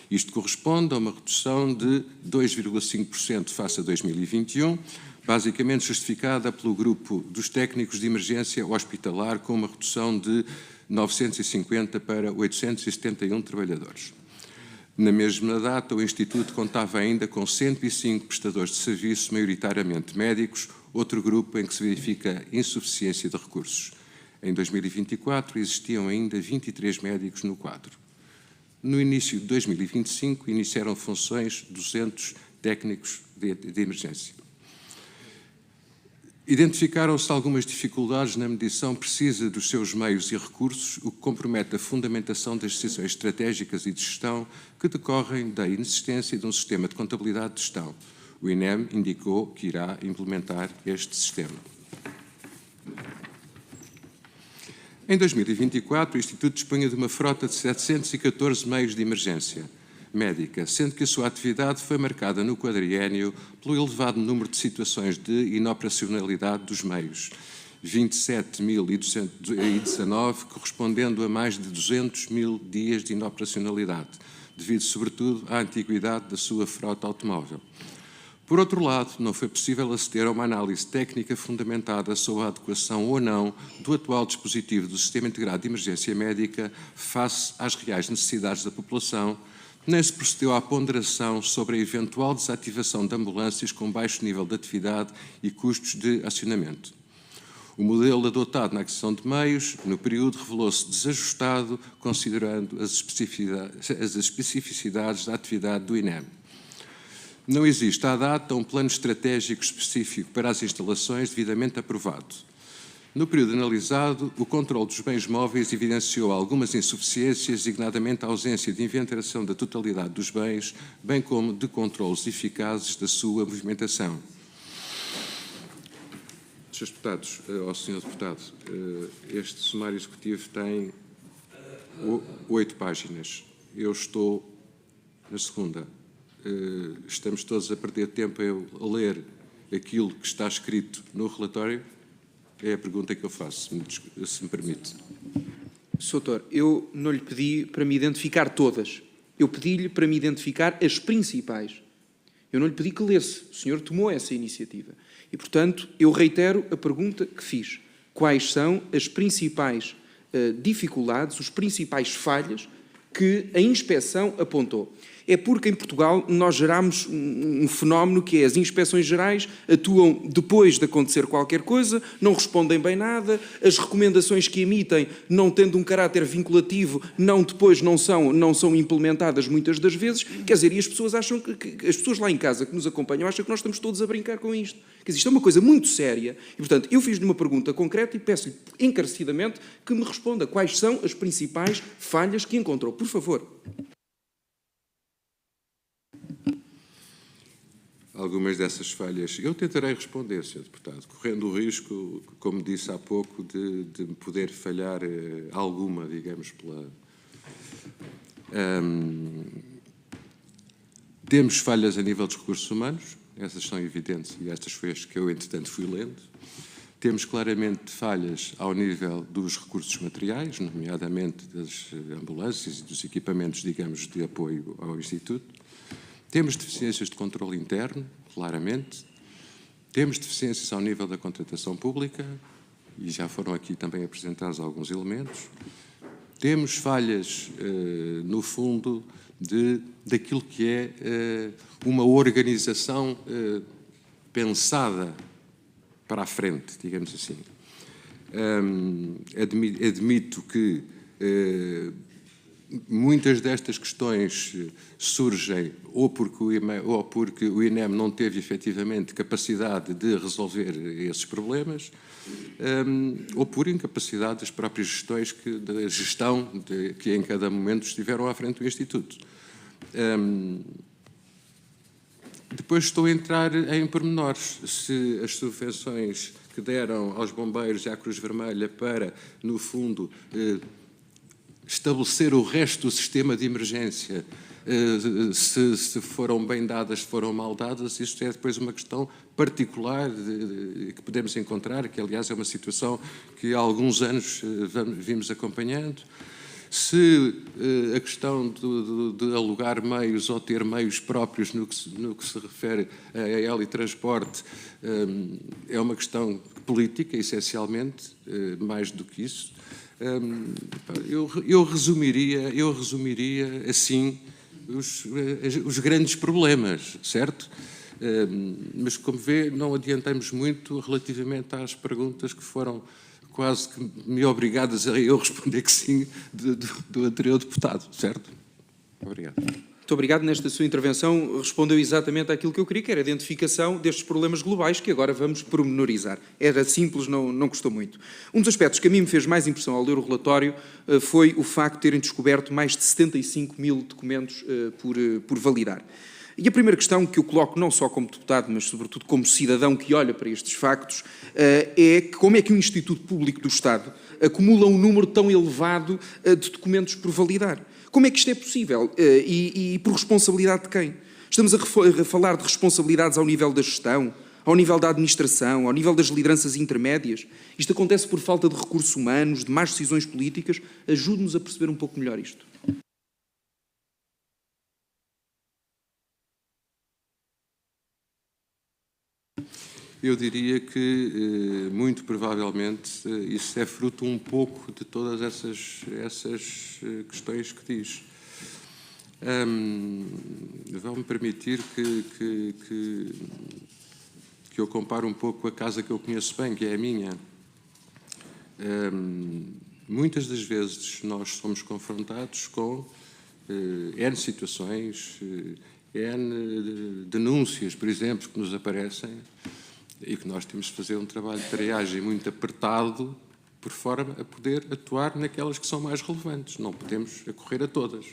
Isto corresponde a uma redução de 2,5% face a 2021, basicamente justificada pelo grupo dos técnicos de emergência hospitalar, com uma redução de 950 para 871 trabalhadores. Na mesma data, o Instituto contava ainda com 105 prestadores de serviço, maioritariamente médicos, outro grupo em que se verifica insuficiência de recursos. Em 2024, existiam ainda 23 médicos no quadro. No início de 2025, iniciaram funções 200 técnicos de emergência. Identificaram-se algumas dificuldades na medição precisa dos seus meios e recursos, o que compromete a fundamentação das decisões estratégicas e de gestão que decorrem da inexistência de um sistema de contabilidade de gestão. O INEM indicou que irá implementar este sistema. Em 2024, o Instituto dispunha de uma frota de 714 meios de emergência médica, sendo que a sua atividade foi marcada no quadriênio pelo elevado número de situações de inoperacionalidade dos meios, 27.219, correspondendo a mais de 200 mil dias de inoperacionalidade, devido sobretudo à antiguidade da sua frota automóvel. Por outro lado, não foi possível aceder a uma análise técnica fundamentada sobre a adequação ou não do atual dispositivo do Sistema Integrado de Emergência Médica face às reais necessidades da população, nem se procedeu à ponderação sobre a eventual desativação de ambulâncias com baixo nível de atividade e custos de acionamento. O modelo adotado na aquisição de meios, no período, revelou-se desajustado, considerando as especificidades da atividade do INEM. Não existe, à data, um plano estratégico específico para as instalações devidamente aprovado. No período analisado, o controle dos bens móveis evidenciou algumas insuficiências, designadamente a ausência de inventariação da totalidade dos bens, bem como de controles eficazes da sua movimentação. Srs. Deputados, ao Sr. Deputado, este sumário executivo tem 8 páginas. Eu estou na segunda. Estamos todos a perder tempo a ler aquilo que está escrito no relatório? É a pergunta que eu faço, se me permite. Sr. Doutor, eu não lhe pedi para me identificar todas. Eu pedi-lhe para me identificar as principais. Eu não lhe pedi que lesse. O senhor tomou essa iniciativa. E, portanto, eu reitero a pergunta que fiz. Quais são as principais dificuldades, os principais falhas que a inspeção apontou? É porque em Portugal nós geramos um fenómeno que é as inspeções gerais atuam depois de acontecer qualquer coisa, não respondem bem nada, as recomendações que emitem, não tendo um caráter vinculativo, depois não são implementadas muitas das vezes. Quer dizer, e as pessoas acham que as pessoas lá em casa que nos acompanham acham que nós estamos todos a brincar com isto. Quer dizer, isto é uma coisa muito séria e, portanto, eu fiz-lhe uma pergunta concreta e peço-lhe encarecidamente que me responda quais são as principais falhas que encontrou. Por favor. Algumas dessas falhas, eu tentarei responder, Sr. Deputado, correndo o risco, como disse há pouco, de poder falhar alguma, digamos, Temos falhas a nível dos recursos humanos, essas são evidentes e estas foi as que eu, entretanto, fui lendo. Temos claramente falhas ao nível dos recursos materiais, nomeadamente das ambulâncias e dos equipamentos, digamos, de apoio ao Instituto. Temos deficiências de controle interno, claramente. Temos deficiências ao nível da contratação pública, e já foram aqui também apresentados alguns elementos. Temos falhas, no fundo, daquilo que é uma organização pensada para a frente, digamos assim. Admito que muitas destas questões surgem ou porque o INEM não teve efetivamente capacidade de resolver esses problemas, ou por incapacidade das próprias gestões da gestão que em cada momento estiveram à frente do Instituto. Depois estou a entrar em pormenores. Se as subvenções que deram aos bombeiros e à Cruz Vermelha para, no fundo, estabelecer o resto do sistema de emergência, se foram bem dadas, se foram mal dadas, isto é depois uma questão particular que podemos encontrar, que aliás é uma situação que há alguns anos vimos acompanhando. Se a questão de alugar meios ou ter meios próprios no que se refere a helitransporte é uma questão política, essencialmente, mais do que isso. Eu resumiria assim os grandes problemas, certo? Mas, como vê, não adiantamos muito relativamente às perguntas que foram quase que me obrigadas a eu responder que sim do anterior deputado, certo? Obrigado. Muito obrigado. Nesta sua intervenção respondeu exatamente àquilo que eu queria, que era a identificação destes problemas globais que agora vamos pormenorizar. Era simples, não custou muito. Um dos aspectos que a mim me fez mais impressão ao ler o relatório foi o facto de terem descoberto mais de 75 mil documentos por validar. E a primeira questão que eu coloco, não só como deputado, mas sobretudo como cidadão que olha para estes factos, é como é que um Instituto Público do Estado acumula um número tão elevado de documentos por validar? Como é que isto é possível? E por responsabilidade de quem? Estamos a falar de responsabilidades ao nível da gestão, ao nível da administração, ao nível das lideranças intermédias? Isto acontece por falta de recursos humanos, de más decisões políticas? Ajude-nos a perceber um pouco melhor isto. Eu diria que, muito provavelmente, isso é fruto um pouco de todas essas questões que diz. Vão-me permitir que eu compare um pouco a casa que eu conheço bem, que é a minha. Muitas das vezes nós somos confrontados com N situações, N denúncias, por exemplo, que nos aparecem, e que nós temos de fazer um trabalho de triagem muito apertado, por forma a poder atuar naquelas que são mais relevantes. Não podemos acorrer a todas.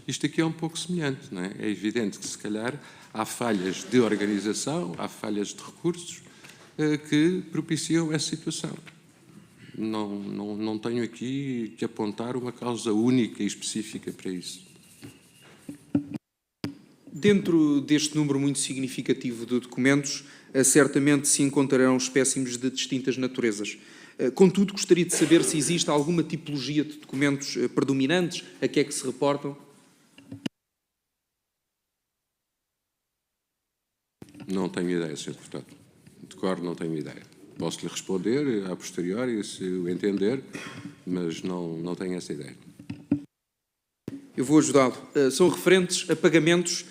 Isto aqui é um pouco semelhante, não é? É evidente que, se calhar, há falhas de organização, há falhas de recursos que propiciam essa situação. Não tenho aqui que apontar uma causa única e específica para isso. Dentro deste número muito significativo de documentos, certamente se encontrarão espécimes de distintas naturezas. Contudo, gostaria de saber se existe alguma tipologia de documentos predominantes a que é que se reportam. Não tenho ideia, Sr. Deputado. De cor, não tenho ideia. Posso-lhe responder a posteriori, se o entender, mas não tenho essa ideia. Eu vou ajudá-lo. São referentes a pagamentos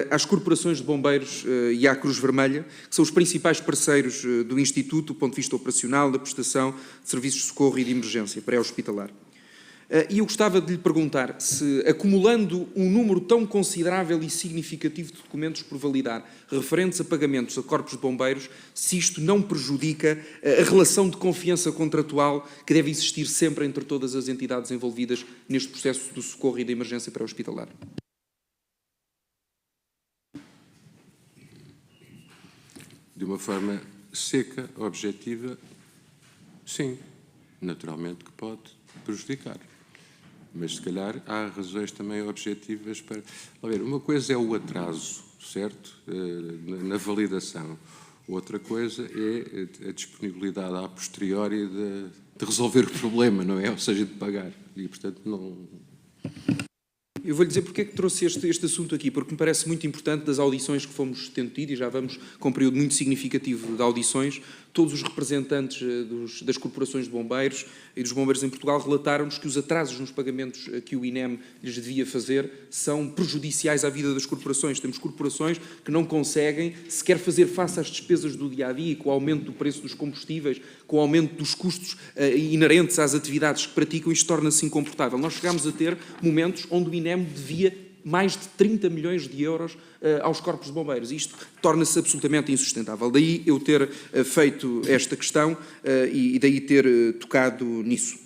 às corporações de bombeiros e à Cruz Vermelha, que são os principais parceiros do Instituto do ponto de vista operacional, da prestação de serviços de socorro e de emergência pré-hospitalar. E eu gostava de lhe perguntar se, acumulando um número tão considerável e significativo de documentos por validar, referentes a pagamentos a corpos de bombeiros, se isto não prejudica a relação de confiança contratual que deve existir sempre entre todas as entidades envolvidas neste processo do socorro e da emergência pré-hospitalar. De uma forma seca, objetiva, sim, naturalmente que pode prejudicar. Mas, se calhar, há razões também objetivas para... A ver, uma coisa é o atraso, certo? Na validação. Outra coisa é a disponibilidade a posteriori de resolver o problema, não é? Ou seja, de pagar. E, portanto, não... Eu vou-lhe dizer porque é que trouxe este assunto aqui, porque me parece muito importante das audições que fomos tendo tido, e já vamos com um período muito significativo de audições, todos os representantes das corporações de bombeiros e dos bombeiros em Portugal relataram-nos que os atrasos nos pagamentos que o INEM lhes devia fazer são prejudiciais à vida das corporações. Temos corporações que não conseguem sequer fazer face às despesas do dia-a-dia, com o aumento do preço dos combustíveis, com o aumento dos custos inerentes às atividades que praticam, isto torna-se incomportável. Nós chegámos a ter momentos onde o INEM devia mais de 30 milhões de euros aos corpos de bombeiros. Isto torna-se absolutamente insustentável. Daí eu ter feito esta questão e daí ter tocado nisso.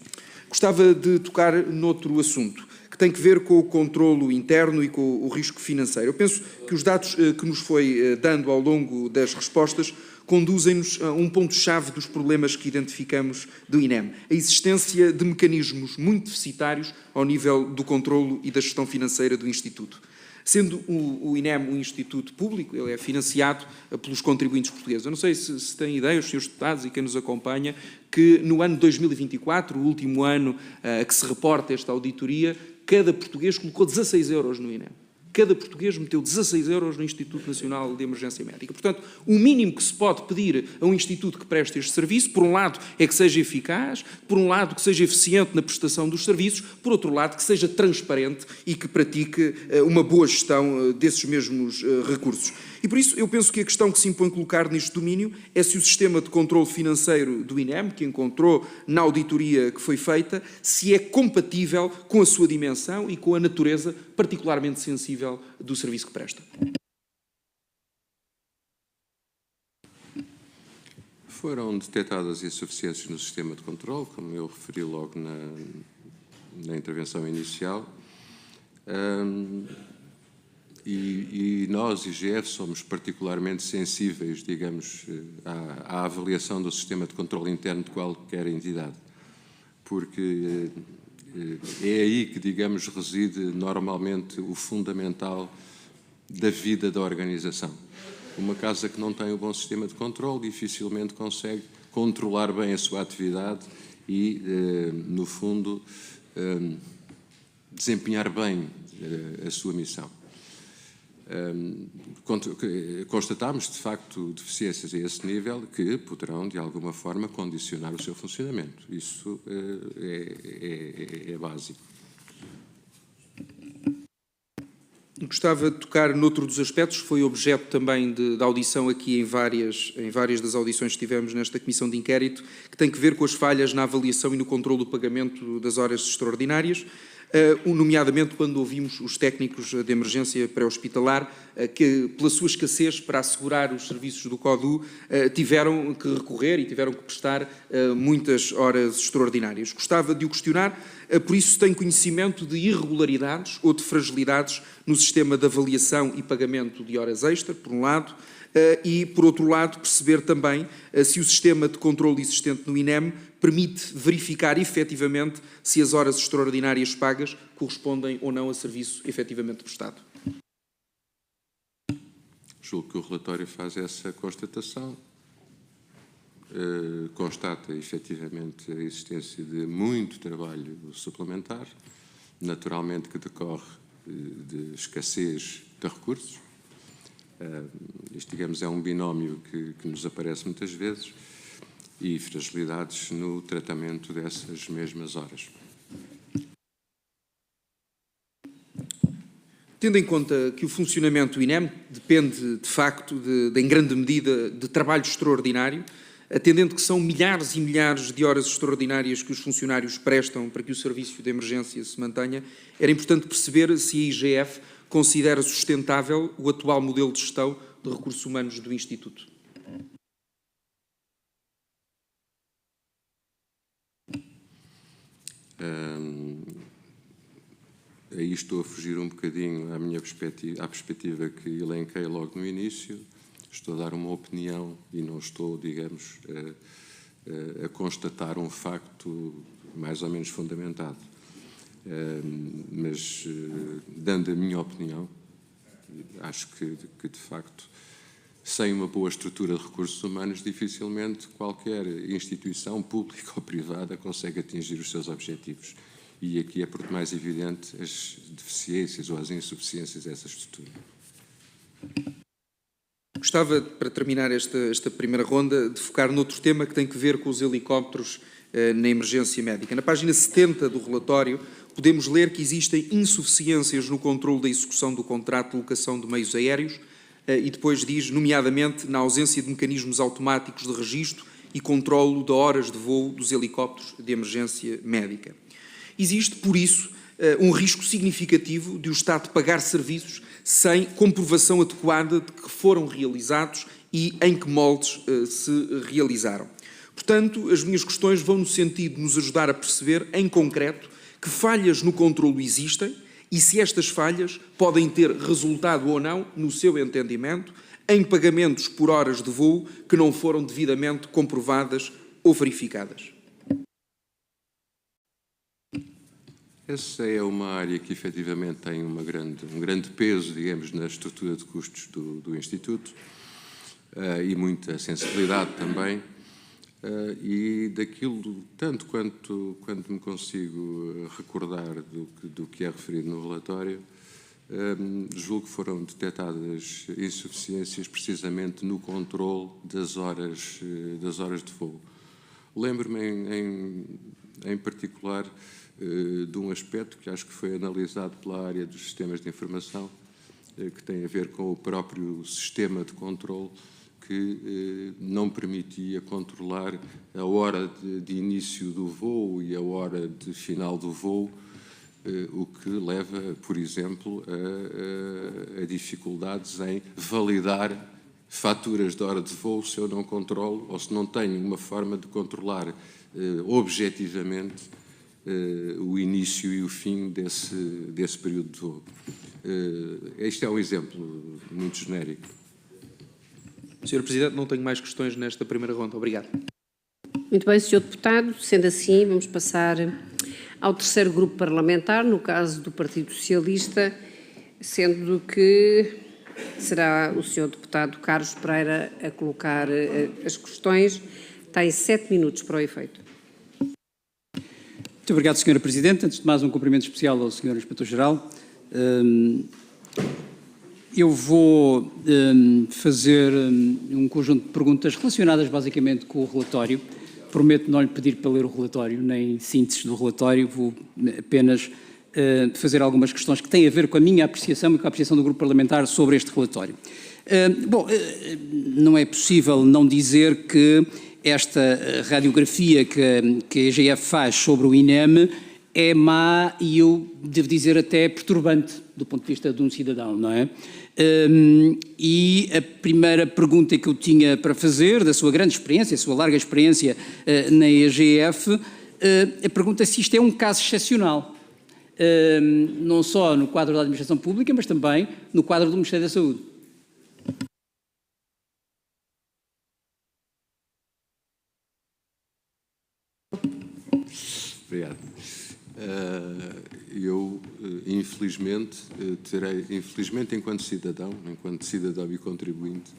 Gostava de tocar noutro assunto, que tem que ver com o controlo interno e com o risco financeiro. Eu penso que os dados que nos foi dando ao longo das respostas conduzem-nos a um ponto-chave dos problemas que identificamos do INEM. A existência de mecanismos muito deficitários ao nível do controlo e da gestão financeira do Instituto. Sendo o INEM um instituto público, ele é financiado pelos contribuintes portugueses. Eu não sei se têm ideia, os senhores deputados e quem nos acompanha, que no ano de 2024, o último ano a que se reporta esta auditoria, cada português colocou 16 euros no INEM. Cada português meteu 16 euros no Instituto Nacional de Emergência Médica. Portanto, o mínimo que se pode pedir a um instituto que preste este serviço, por um lado, é que seja eficaz, por um lado, que seja eficiente na prestação dos serviços, por outro lado, que seja transparente e que pratique uma boa gestão desses mesmos recursos. E por isso eu penso que a questão que se impõe colocar neste domínio é se o sistema de controle financeiro do INEM, que encontrou na auditoria que foi feita, se é compatível com a sua dimensão e com a natureza particularmente sensível do serviço que presta. Foram detectadas insuficiências no sistema de controle, como eu referi logo na intervenção inicial. E nós, IGF, somos particularmente sensíveis, digamos, à avaliação do sistema de controle interno de qualquer entidade, porque é aí que, digamos, reside normalmente o fundamental da vida da organização. Uma casa que não tem um bom sistema de controle dificilmente consegue controlar bem a sua atividade e, no fundo, desempenhar bem a sua missão. Constatámos, de facto, deficiências a esse nível que poderão, de alguma forma, condicionar o seu funcionamento. Isso é básico. Gostava de tocar noutro dos aspectos, foi objeto também da audição aqui em várias das audições que tivemos nesta Comissão de Inquérito, que tem que ver com as falhas na avaliação e no controle do pagamento das horas extraordinárias, nomeadamente quando ouvimos os técnicos de emergência pré-hospitalar que, pela sua escassez para assegurar os serviços do CODU, tiveram que recorrer e tiveram que prestar muitas horas extraordinárias. Gostava de o questionar, por isso tem conhecimento de irregularidades ou de fragilidades no sistema de avaliação e pagamento de horas extra, por um lado, e, por outro lado, perceber também se o sistema de controle existente no INEM permite verificar efetivamente se as horas extraordinárias pagas correspondem ou não a serviço efetivamente prestado. Julgo que o relatório faz essa constatação. Constata efetivamente a existência de muito trabalho suplementar, naturalmente que decorre de escassez de recursos. Isto, digamos, é um binómio que nos aparece muitas vezes, e fragilidades no tratamento dessas mesmas horas. Tendo em conta que o funcionamento do INEM depende, de facto, em grande medida, de trabalho extraordinário, atendendo que são milhares e milhares de horas extraordinárias que os funcionários prestam para que o serviço de emergência se mantenha, era importante perceber se a IGF considera sustentável o atual modelo de gestão de recursos humanos do Instituto. Aí estou a fugir um bocadinho à perspectiva que elenquei logo no início. Estou a dar uma opinião e não estou, digamos, a constatar um facto mais ou menos fundamentado. Mas, dando a minha opinião, acho que, de facto, sem uma boa estrutura de recursos humanos, dificilmente qualquer instituição, pública ou privada, consegue atingir os seus objetivos. E aqui é por demais evidente as deficiências ou as insuficiências dessa estrutura. Gostava, para terminar esta primeira ronda, de focar noutro tema que tem que ver com os helicópteros na emergência médica. Na página 70 do relatório, podemos ler que existem insuficiências no controle da execução do contrato de locação de meios aéreos e depois diz, nomeadamente, na ausência de mecanismos automáticos de registro e controlo de horas de voo dos helicópteros de emergência médica. Existe, por isso, um risco significativo de o Estado pagar serviços sem comprovação adequada de que foram realizados e em que moldes se realizaram. Portanto, as minhas questões vão no sentido de nos ajudar a perceber, em concreto, que falhas no controlo existem e se estas falhas podem ter resultado ou não, no seu entendimento, em pagamentos por horas de voo que não foram devidamente comprovadas ou verificadas. Essa é uma área que efetivamente tem um grande peso, digamos, na estrutura de custos do Instituto e muita sensibilidade também. E daquilo, tanto quanto me consigo recordar do que é referido no relatório, julgo que foram detectadas insuficiências precisamente no controle das horas de voo. Lembro-me em particular de um aspecto que acho que foi analisado pela área dos sistemas de informação, que tem a ver com o próprio sistema de controle que não permitia controlar a hora de início do voo e a hora de final do voo, o que leva, por exemplo, a dificuldades em validar faturas de hora de voo se eu não controlo ou se não tenho uma forma de controlar objetivamente o início e o fim desse período de voo. Este é um exemplo muito genérico. Sr. Presidente, não tenho mais questões nesta primeira ronda. Obrigado. Muito bem, Sr. Deputado. Sendo assim, vamos passar ao terceiro grupo parlamentar, no caso do Partido Socialista, sendo que será o Sr. Deputado Carlos Pereira a colocar as questões. Tem 7 minutos para o efeito. Muito obrigado, Sra. Presidente. Antes de mais, um cumprimento especial ao Sr. Inspetor-Geral. Eu vou fazer um conjunto de perguntas relacionadas basicamente com o relatório. Prometo não lhe pedir para ler o relatório, nem síntese do relatório, vou apenas fazer algumas questões que têm a ver com a minha apreciação e com a apreciação do grupo parlamentar sobre este relatório. Não é possível não dizer que esta radiografia que a IGF faz sobre o INEM é má e eu devo dizer até perturbante do ponto de vista de um cidadão, não é? E a primeira pergunta que eu tinha para fazer, da sua grande experiência, a sua larga experiência na IGF, a pergunta é se isto é um caso excepcional, não só no quadro da administração pública, mas também no quadro do Ministério da Saúde. Obrigado. Eu, infelizmente, enquanto cidadão e contribuinte,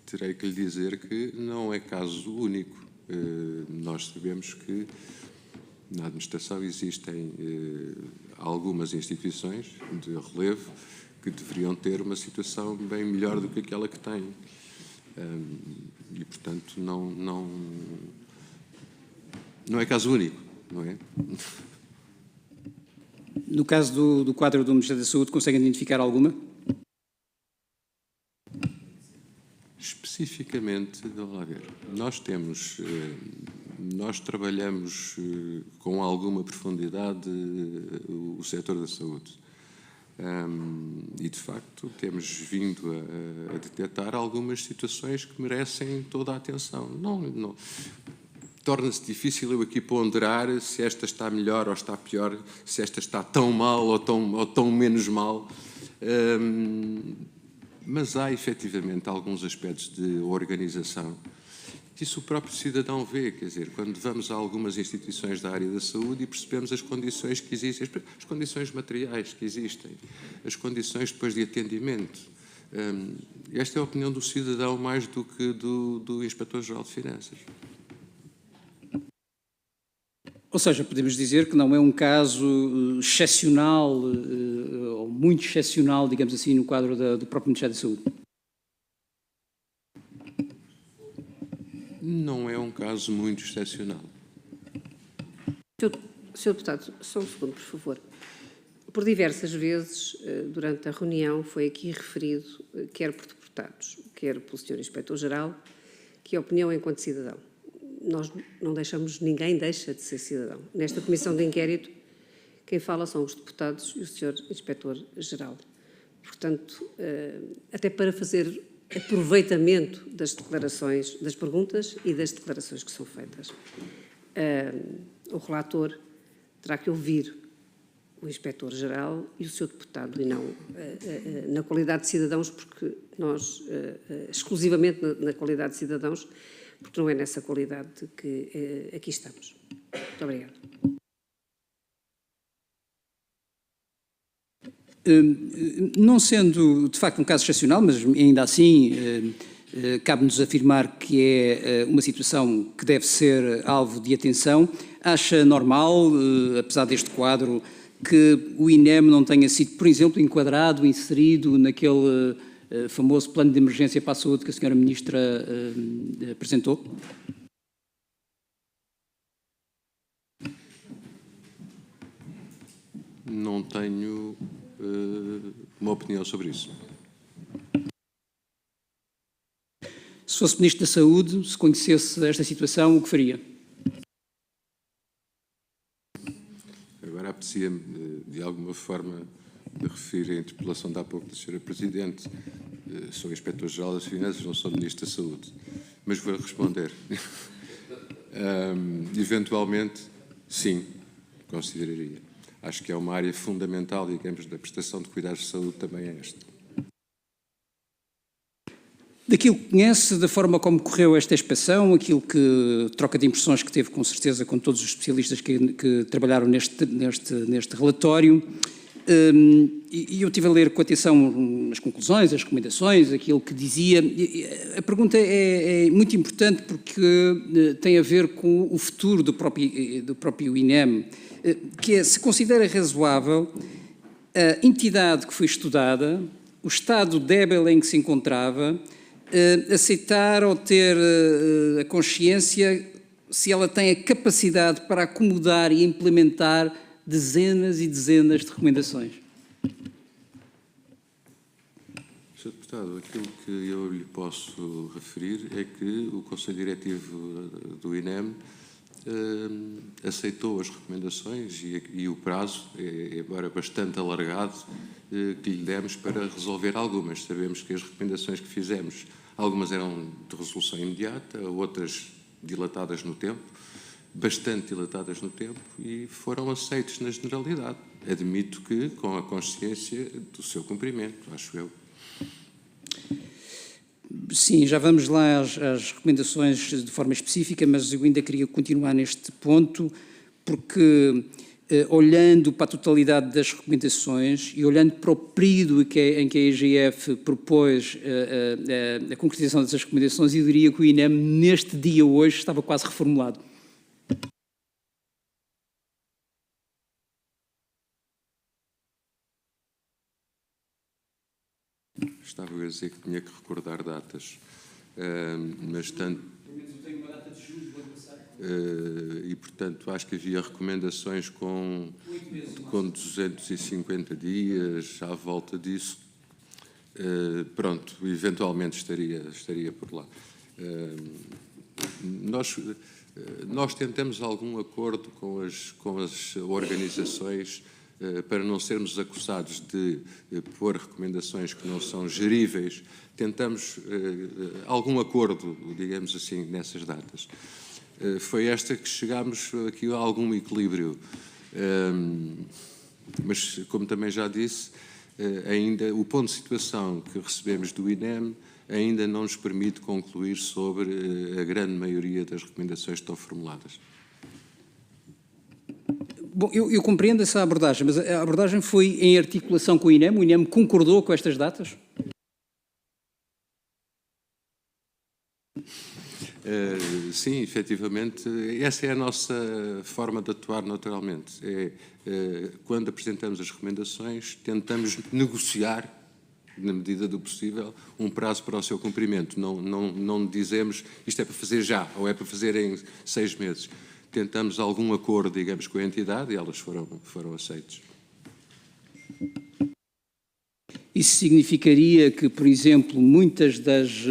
terei que lhe dizer que não é caso único. Nós sabemos que na administração existem algumas instituições de relevo que deveriam ter uma situação bem melhor do que aquela que têm. E, portanto, não é caso único, não é? No caso do quadro do Ministério da Saúde, conseguem identificar alguma? Especificamente, vamos lá ver, nós trabalhamos com alguma profundidade o setor da saúde. E, de facto, temos vindo a detectar algumas situações que merecem toda a atenção. Torna-se difícil eu aqui ponderar se esta está melhor ou está pior, se esta está tão mal ou tão menos mal. Mas há, efetivamente, alguns aspectos de organização que isso o próprio cidadão vê, quer dizer, quando vamos a algumas instituições da área da saúde e percebemos as condições que existem, as condições materiais que existem, as condições depois de atendimento. Esta é a opinião do cidadão mais do que do Inspetor-Geral de Finanças. Ou seja, podemos dizer que não é um caso excepcional, ou muito excepcional, digamos assim, no quadro do próprio Ministério da Saúde. Não é um caso muito excepcional. Senhor Deputado, só um segundo, por favor. Por diversas vezes, durante a reunião, foi aqui referido, quer por deputados, quer pelo Sr. Inspetor-Geral, que a opinião enquanto cidadão. Nós não deixamos, ninguém deixa de ser cidadão. Nesta comissão de inquérito, quem fala são os deputados e o Sr. Inspetor-Geral. Portanto, até para fazer aproveitamento das declarações, das perguntas e das declarações que são feitas. O relator terá que ouvir o Inspetor-Geral e o seu deputado, e não na qualidade de cidadãos, porque nós, exclusivamente na qualidade de cidadãos, porque não é nessa qualidade que aqui estamos. Muito obrigada. Não sendo, de facto, um caso excepcional, mas ainda assim cabe-nos afirmar que é uma situação que deve ser alvo de atenção. Acha normal, apesar deste quadro, que o INEM não tenha sido, por exemplo, enquadrado, inserido naquele famoso plano de emergência para a saúde que a Sra. Ministra apresentou? Não tenho uma opinião sobre isso. Se fosse Ministro da Saúde, se conhecesse esta situação, o que faria? Agora aprecia-me, de alguma forma, de referir à interpelação de há pouco da Sra. Presidente. Sou Inspetor-Geral das Finanças, não sou Ministro da Saúde. Mas vou responder. Eventualmente, sim, consideraria. Acho que é uma área fundamental, digamos, da prestação de cuidados de saúde também é esta. Daquilo que conhece, da forma como correu esta inspeção, aquilo que troca de impressões que teve com certeza com todos os especialistas que trabalharam neste relatório, e eu estive a ler com atenção as conclusões, as recomendações, aquilo que dizia. A pergunta é muito importante porque tem a ver com o futuro do próprio INEM, que é, se considera razoável a entidade que foi estudada, o estado débil em que se encontrava, aceitar ou ter a consciência se ela tem a capacidade para acomodar e implementar dezenas e dezenas de recomendações. Sr. Deputado, aquilo que eu lhe posso referir é que o Conselho Diretivo do INEM aceitou as recomendações e o prazo é agora bastante alargado que lhe demos para resolver algumas. Sabemos que as recomendações que fizemos, algumas eram de resolução imediata, outras dilatadas no tempo, bastante dilatadas no tempo, e foram aceitos na generalidade. Admito que com a consciência do seu cumprimento, acho eu. Sim, já vamos lá às recomendações de forma específica, mas eu ainda queria continuar neste ponto, porque olhando para a totalidade das recomendações e olhando para o período em que a IGF propôs a concretização dessas recomendações, eu diria que o INEM, neste dia hoje, estava quase reformulado. Estava a dizer que tinha que recordar datas, mas tanto... Eu tenho uma data de julho do ano passado. e, portanto, acho que havia recomendações com 250 dias, à volta disso. Pronto, eventualmente estaria por lá. Nós tentamos algum acordo com as organizações para não sermos acusados de pôr recomendações que não são geríveis. Tentamos algum acordo, digamos assim, nessas datas. Foi esta que chegámos aqui a algum equilíbrio. Mas, como também já disse, ainda o ponto de situação que recebemos do INEM ainda não nos permite concluir sobre a grande maioria das recomendações que estão formuladas. Bom, eu compreendo essa abordagem, mas a abordagem foi em articulação com o INEM concordou com estas datas? Sim, efetivamente, essa é a nossa forma de atuar naturalmente. Quando apresentamos as recomendações, tentamos negociar, na medida do possível, um prazo para o seu cumprimento. Não dizemos isto é para fazer já, ou é para fazer em 6 meses. Tentamos algum acordo, digamos, com a entidade e elas foram aceitas. Isso significaria que, por exemplo, muitas das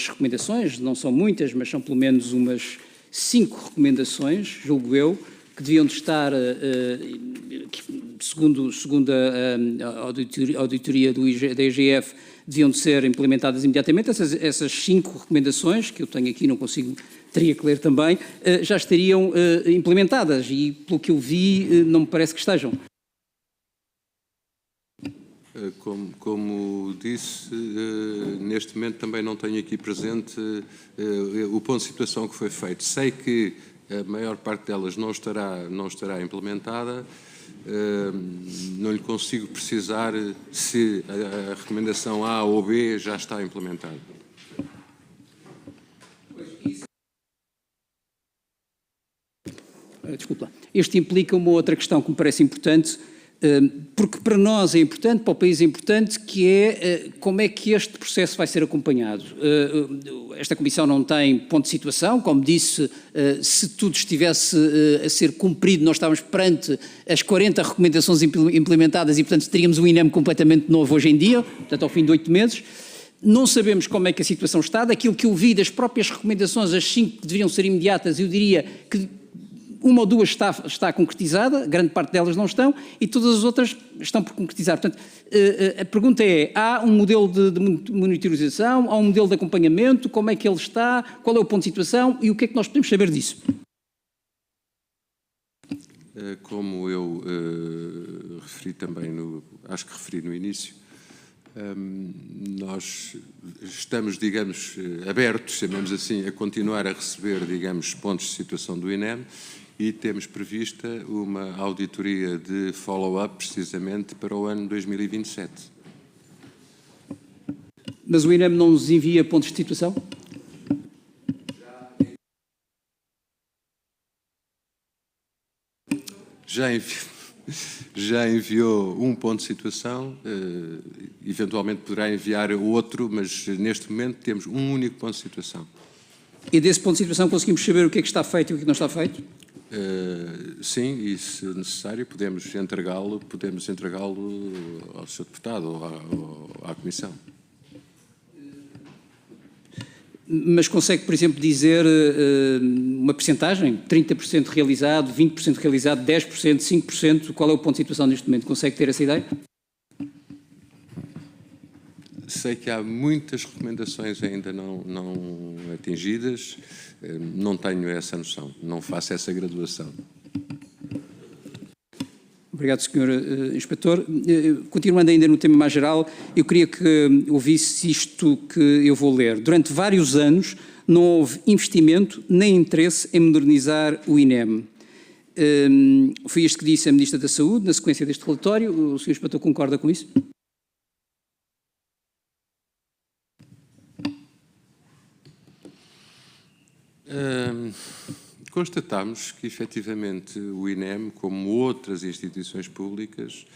recomendações, não são muitas, mas são pelo menos umas 5 recomendações, julgo eu, que deviam de estar, segundo a auditoria da IGF, deviam de ser implementadas imediatamente. Essas 5 recomendações, que eu tenho aqui, teria que ler também, já estariam implementadas e, pelo que eu vi, não me parece que estejam. Como disse, neste momento também não tenho aqui presente o ponto de situação que foi feito. Sei que a maior parte delas não estará implementada, não lhe consigo precisar se a recomendação A ou B já está implementada. Desculpa. Isto implica uma outra questão que me parece importante, porque para nós é importante, para o país é importante, que é como é que este processo vai ser acompanhado. Esta Comissão não tem ponto de situação, como disse, se tudo estivesse a ser cumprido, nós estávamos perante as 40 recomendações implementadas e, portanto, teríamos um INEM completamente novo hoje em dia, portanto, ao fim de 8 meses. Não sabemos como é que a situação está. Daquilo que eu vi das próprias recomendações, as 5 que deveriam ser imediatas, eu diria que uma ou duas está concretizada, grande parte delas não estão, e todas as outras estão por concretizar. Portanto, a pergunta é, há um modelo de monitorização, há um modelo de acompanhamento, como é que ele está, qual é o ponto de situação e o que é que nós podemos saber disso? Como eu referi também, acho que referi no início, nós estamos, digamos, abertos, chamemos assim, a continuar a receber, digamos, pontos de situação do INEM e temos prevista uma auditoria de follow-up precisamente para o ano 2027. Mas o INEM não nos envia pontos de situação? Já enviou um ponto de situação, eventualmente poderá enviar outro, mas neste momento temos um único ponto de situação. E desse ponto de situação conseguimos saber o que é que está feito e o que não está feito? Sim, e se necessário podemos entregá-lo ao Sr. Deputado ou à Comissão. Mas consegue, por exemplo, dizer uma percentagem? 30% realizado, 20% realizado, 10%, 5%? Qual é o ponto de situação neste momento? Consegue ter essa ideia? Sei que há muitas recomendações ainda não atingidas, não tenho essa noção, não faço essa graduação. Obrigado, Sr. Inspetor. Continuando ainda no tema mais geral, eu queria que ouvisse isto que eu vou ler. Durante vários anos não houve investimento nem interesse em modernizar o INEM. Foi isto que disse a Ministra da Saúde na sequência deste relatório. O Sr. Inspetor concorda com isso? Constatamos que, efetivamente, o INEM, como outras instituições públicas,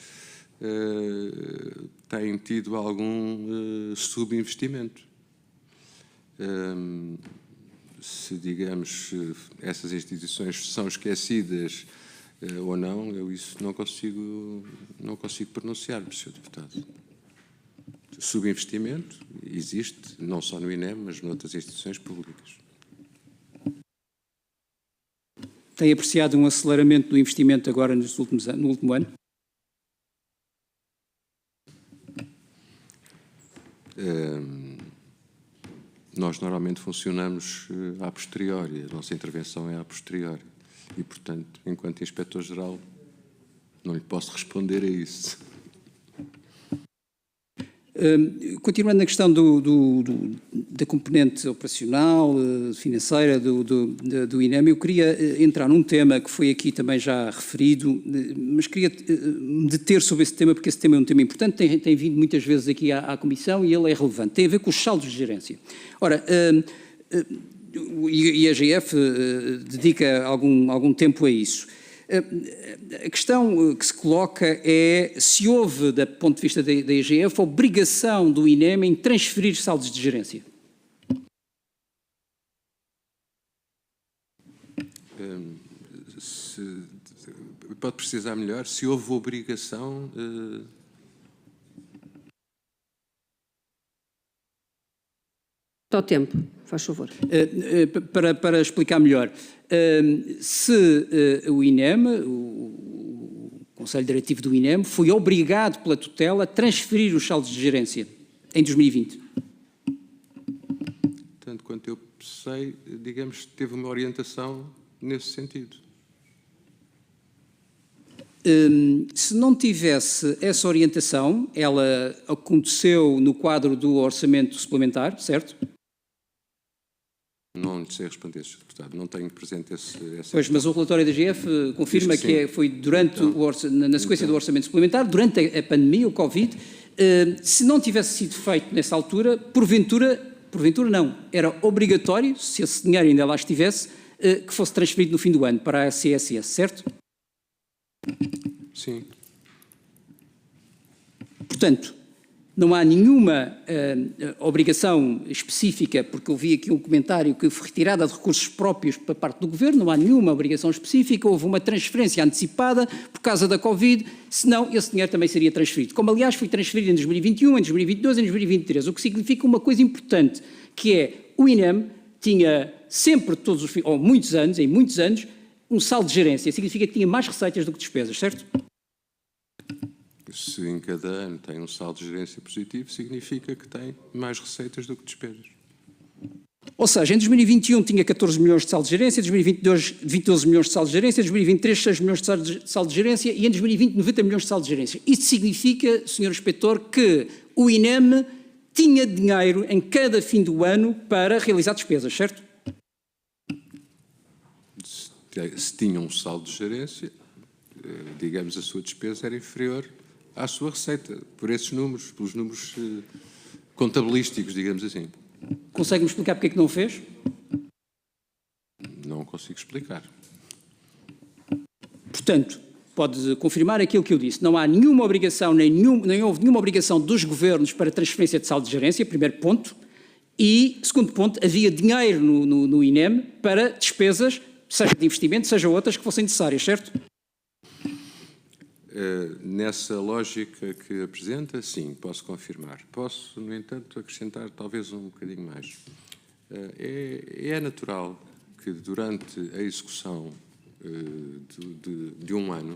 tem tido algum subinvestimento. digamos, essas instituições são esquecidas ou não, eu isso não consigo pronunciar-me, Sr. Deputado. Subinvestimento existe, não só no INEM, mas noutras instituições públicas. Tem apreciado um aceleramento do investimento agora no último ano? Nós normalmente funcionamos a posteriori, a nossa intervenção é a posteriori e, portanto, enquanto Inspetor-Geral, não lhe posso responder a isso. Continuando na questão da componente operacional, financeira do INEM, eu queria entrar num tema que foi aqui também já referido, mas queria me deter sobre esse tema, porque esse tema é um tema importante, tem vindo muitas vezes aqui à Comissão e ele é relevante, tem a ver com os saldos de gerência. Ora, e a EGF dedica algum tempo a isso. A questão que se coloca é se houve, do ponto de vista da EGF, a obrigação do INEM em transferir saldos de gerência. Pode precisar melhor? Se houve obrigação... Ao tempo, faz favor. Para explicar melhor, se o INEM, o Conselho Diretivo do INEM, foi obrigado pela tutela a transferir os saldos de gerência em 2020? Tanto quanto eu sei, digamos, teve uma orientação nesse sentido. Se não tivesse essa orientação, ela aconteceu no quadro do orçamento suplementar, certo? Não lhe sei responder, Sr. Deputado, não tenho presente essa... Pois, mas o relatório da GF confirma que foi durante na sequência do orçamento suplementar, durante a pandemia, o Covid, se não tivesse sido feito nessa altura, porventura não, era obrigatório, se esse dinheiro ainda lá estivesse, que fosse transferido no fim do ano para a CSS, certo? Sim. Portanto, não há nenhuma obrigação específica, porque eu vi aqui um comentário que foi retirada de recursos próprios para parte do Governo, não há nenhuma obrigação específica, houve uma transferência antecipada por causa da Covid, senão esse dinheiro também seria transferido. Como, aliás, foi transferido em 2021, em 2022, em 2023, o que significa uma coisa importante, que é o INEM tinha sempre, ou em muitos anos, um saldo de gerência, significa que tinha mais receitas do que despesas, certo? Se em cada ano tem um saldo de gerência positivo, significa que tem mais receitas do que despesas. Ou seja, em 2021 tinha 14 milhões de saldo de gerência, em 2022 12 milhões de saldo de gerência, em 2023 6 milhões de saldo de gerência e em 2020 90 milhões de saldo de gerência. Isto significa, Sr. Inspetor, que o INEM tinha dinheiro em cada fim do ano para realizar despesas, certo? Se tinha um saldo de gerência, digamos, a sua despesa era inferior à sua receita, por esses números, pelos números contabilísticos, digamos assim. Consegue-me explicar porque é que não fez? Não consigo explicar. Portanto, pode confirmar aquilo que eu disse. Não há nenhuma obrigação, nem houve nenhuma obrigação dos governos para transferência de saldo de gerência, primeiro ponto. E, segundo ponto, havia dinheiro no INEM para despesas, seja de investimento, seja outras que fossem necessárias, certo? Nessa lógica que apresenta, sim, posso confirmar. Posso, no entanto, acrescentar talvez um bocadinho mais. É natural que durante a execução de um ano,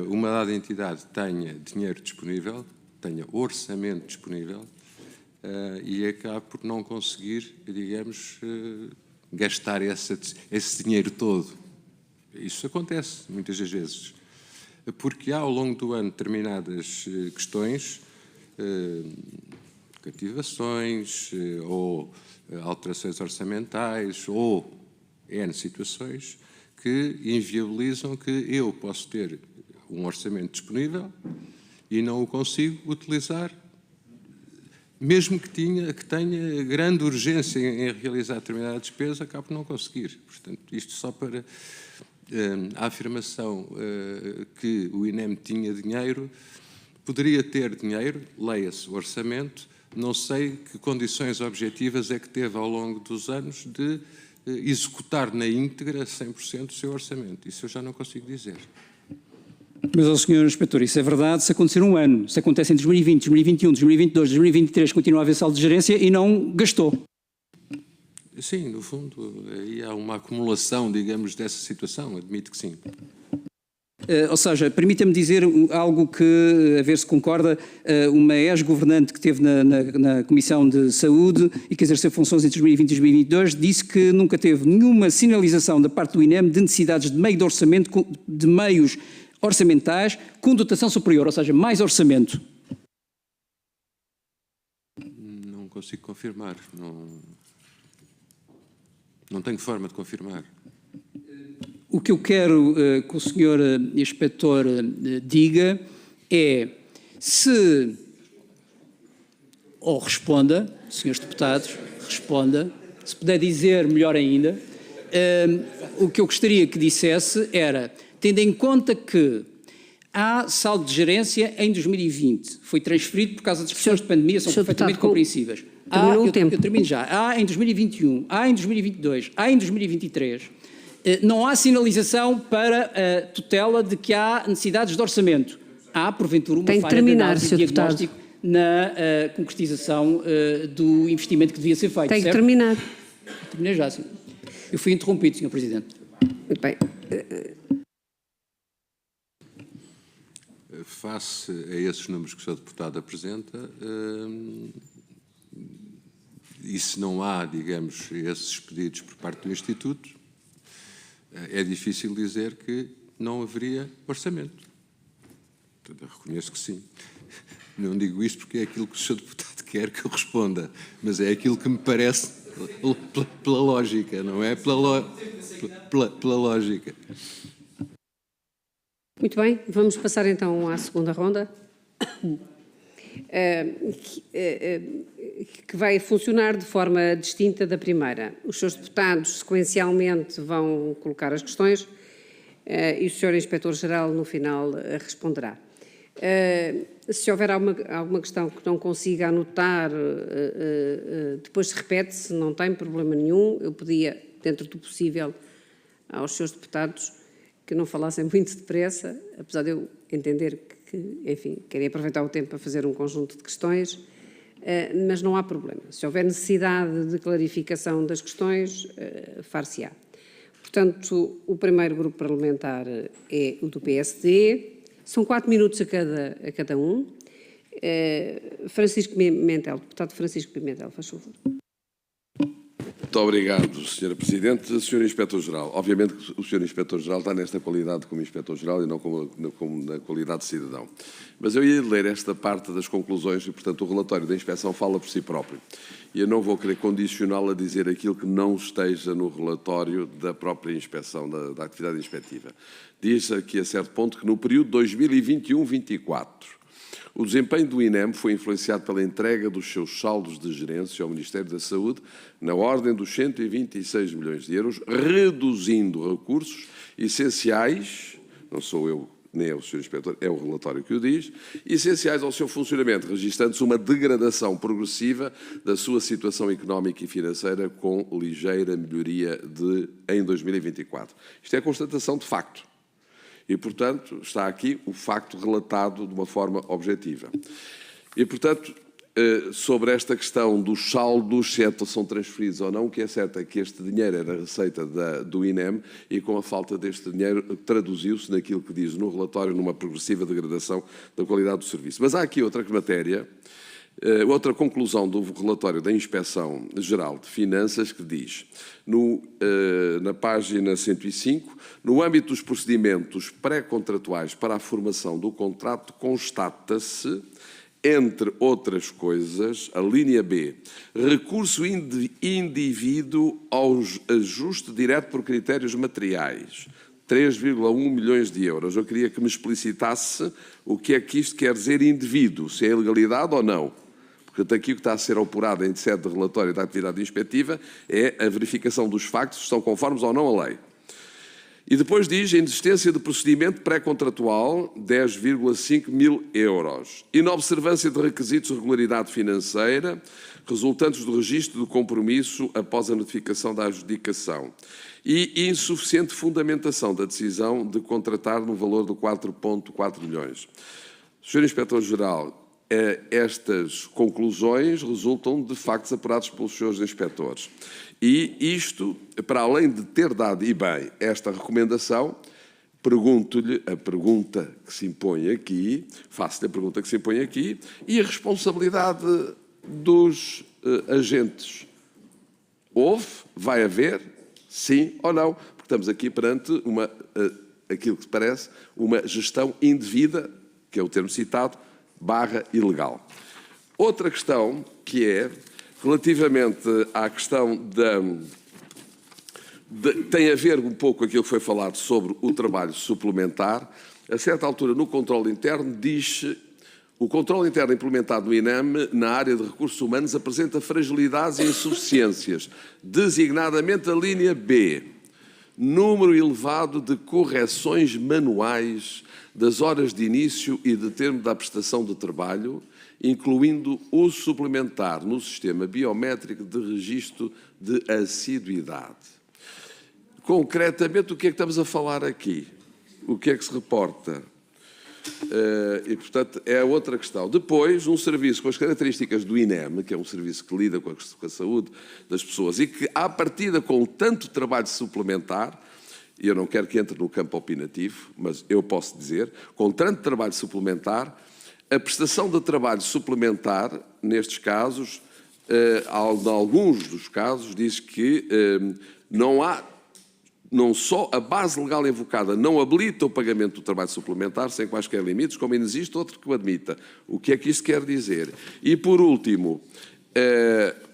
uma dada entidade tenha dinheiro disponível, tenha orçamento disponível e acabe por não conseguir, digamos, gastar esse dinheiro todo. Isso acontece muitas das vezes. Porque há ao longo do ano determinadas questões, cativações ou alterações orçamentais ou N situações que inviabilizam que eu posso ter um orçamento disponível e não o consigo utilizar, mesmo que tenha grande urgência em realizar determinada despesa, acabo por não conseguir. Portanto, isto só para... a afirmação que o INEM tinha dinheiro, poderia ter dinheiro, leia-se o orçamento, não sei que condições objetivas é que teve ao longo dos anos de executar na íntegra 100% do seu orçamento. Isso eu já não consigo dizer. Mas, ó, Sr. Inspetor, isso é verdade se acontecer um ano. Se acontece em 2020, 2021, 2022, 2023, continua a haver saldo de gerência e não gastou. Sim, no fundo, aí há uma acumulação, digamos, dessa situação, admito que sim. Ou seja, permita-me dizer algo que, a ver se concorda, uma ex-governante que esteve na Comissão de Saúde e que exerceu funções entre 2020 e 2022 disse que nunca teve nenhuma sinalização da parte do INEM de necessidades de meio de orçamento, de meios orçamentais com dotação superior, ou seja, mais orçamento. Não consigo confirmar, não tenho forma de confirmar. O que eu quero que o Sr. Inspetor diga é se, ou responda, senhores deputados, responda, se puder dizer melhor ainda, o que eu gostaria que dissesse era, tendo em conta que há saldo de gerência em 2020, foi transferido por causa das questões de pandemia, são perfeitamente compreensíveis. Terminou o tempo. Eu termino já. Há em 2021, há em 2022, há em 2023, não há sinalização para a tutela de que há necessidades de orçamento. Há, porventura, uma falha de análise e diagnóstico na concretização do investimento que devia ser feito. Tem que certo? terminar. Terminei já, sim. Eu fui interrompido, Sr. Presidente. Muito bem. Face a esses números que o Sr. Deputado apresenta, e se não há, digamos, esses pedidos por parte do Instituto, é difícil dizer que não haveria orçamento. Portanto, eu reconheço que sim. Não digo isto porque é aquilo que o Sr. Deputado quer que eu responda, mas é aquilo que me parece pela lógica, não é? Pela lógica. Muito bem, vamos passar então à segunda ronda, que vai funcionar de forma distinta da primeira. Os seus deputados sequencialmente vão colocar as questões e o Sr. Inspetor-Geral no final responderá. Se houver alguma questão que não consiga anotar, depois se repete-se, não tem problema nenhum. Eu pedia, dentro do possível, aos seus deputados que não falassem muito depressa, apesar de eu entender que, enfim, queria aproveitar o tempo para fazer um conjunto de questões, mas não há problema. Se houver necessidade de clarificação das questões, far-se-á. Portanto, o primeiro grupo parlamentar é o do PSD, são 4 minutos a cada um. Francisco Pimentel, deputado Francisco Pimentel, faz favor. Muito obrigado, Sra. Presidente. Sr. Inspetor-Geral, obviamente que o Sr. Inspetor-Geral está nesta qualidade como Inspetor-Geral e não como na qualidade de cidadão. Mas eu ia ler esta parte das conclusões e, portanto, o relatório da inspeção fala por si próprio. E eu não vou querer condicioná-lo a dizer aquilo que não esteja no relatório da própria inspeção, da atividade inspectiva. Diz aqui a certo ponto que no período 2021-24, o desempenho do INEM foi influenciado pela entrega dos seus saldos de gerência ao Ministério da Saúde na ordem dos 126 milhões de euros, reduzindo recursos essenciais, não sou eu nem é o Sr. Inspetor, é o relatório que o diz, essenciais ao seu funcionamento, registando-se uma degradação progressiva da sua situação económica e financeira com ligeira melhoria em 2024. Isto é a constatação de facto. E, portanto, está aqui o facto relatado de uma forma objetiva. E, portanto, sobre esta questão dos saldos, se são transferidos ou não, o que é certo é que este dinheiro era receita do INEM e com a falta deste dinheiro traduziu-se naquilo que diz no relatório, numa progressiva degradação da qualidade do serviço. Mas há aqui outra matéria, outra conclusão do relatório da Inspeção Geral de Finanças que diz, na página 105, no âmbito dos procedimentos pré-contratuais para a formação do contrato, constata-se, entre outras coisas, a linha B, recurso indivíduo ao ajuste direto por critérios materiais, 3,1 milhões de euros. Eu queria que me explicitasse o que é que isto quer dizer indivíduo, se é ilegalidade ou não. Portanto, aqui o que está a ser apurado em sede de relatório da atividade inspectiva é a verificação dos factos se estão conformes ou não à lei. E depois diz, em existência de procedimento pré-contratual, 10,5 mil euros. Inobservância de requisitos de regularidade financeira, resultantes do registro do compromisso após a notificação da adjudicação. E insuficiente fundamentação da decisão de contratar no valor de 4,4 milhões. Sr. Inspetor-Geral, estas conclusões resultam de factos apurados pelos senhores inspectores. E isto, para além de ter dado, e bem, esta recomendação, pergunto-lhe a pergunta que se impõe aqui, faço-lhe a pergunta que se impõe aqui, e a responsabilidade dos agentes. Houve? Vai haver? Sim ou não? Porque estamos aqui perante aquilo que parece uma gestão indevida, que é o termo citado, /ilegal. Outra questão que é, relativamente à questão tem a ver um pouco com aquilo que foi falado sobre o trabalho suplementar. A certa altura, no controle interno, diz o controle interno implementado no INEM na área de recursos humanos apresenta fragilidades e insuficiências, designadamente a linha B. Número elevado de correções manuais das horas de início e de termo da prestação de trabalho, incluindo o suplementar no sistema biométrico de registro de assiduidade. Concretamente, o que é que estamos a falar aqui? O que é que se reporta? E, portanto, é outra questão. Depois, um serviço com as características do INEM, que é um serviço que lida com a saúde das pessoas e que, à partida, com tanto trabalho suplementar, e eu não quero que entre no campo opinativo, mas eu posso dizer, com tanto trabalho suplementar, a prestação de trabalho suplementar, nestes casos, em alguns dos casos, diz que não só a base legal invocada não habilita o pagamento do trabalho suplementar sem quaisquer limites, como ainda existe outro que o admita. O que é que isto quer dizer? E, por último,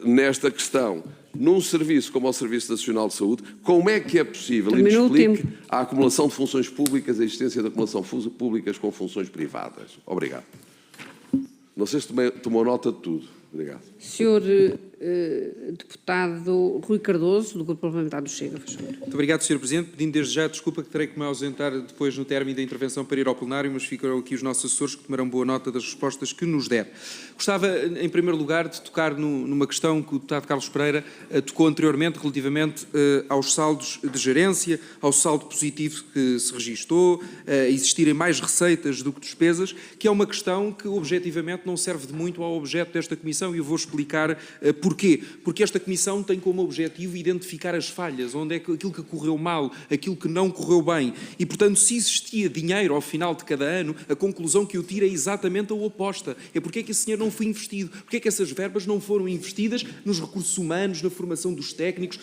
nesta questão, num serviço como o Serviço Nacional de Saúde, como é que é possível, e me explique, a acumulação de funções públicas, a existência de acumulação públicas com funções privadas? Obrigado. Não sei se tomou nota de tudo. Obrigado. Senhor Deputado Rui Cardoso, do Grupo Parlamentar do Chega, faz favor. Muito obrigado, Sr. Presidente. Pedindo desde já desculpa que terei que me ausentar depois no término da intervenção para ir ao plenário, mas ficarão aqui os nossos assessores que tomarão boa nota das respostas que nos der. Gostava, em primeiro lugar, de tocar numa questão que o deputado Carlos Pereira tocou anteriormente relativamente aos saldos de gerência, ao saldo positivo que se registou, a existirem mais receitas do que despesas, que é uma questão que objetivamente não serve de muito ao objeto desta Comissão e eu vou explicar porquê. Porque esta Comissão tem como objetivo identificar as falhas, onde é aquilo que correu mal, aquilo que não correu bem. E, portanto, se existia dinheiro ao final de cada ano, a conclusão que eu tiro é exatamente a oposta. É porque é que esse dinheiro não foi investido, porque é que essas verbas não foram investidas nos recursos humanos, na formação dos técnicos,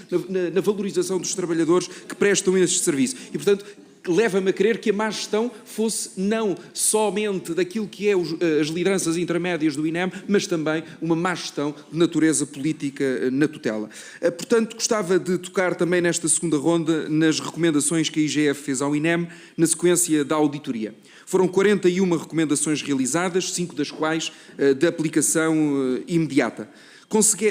na valorização dos trabalhadores que prestam este serviço. E, portanto, leva-me a crer que a má gestão fosse não somente daquilo que é as lideranças intermédias do INEM, mas também uma má gestão de natureza política na tutela. Portanto, gostava de tocar também nesta segunda ronda nas recomendações que a IGF fez ao INEM na sequência da auditoria. Foram 41 recomendações realizadas, 5 das quais de aplicação imediata.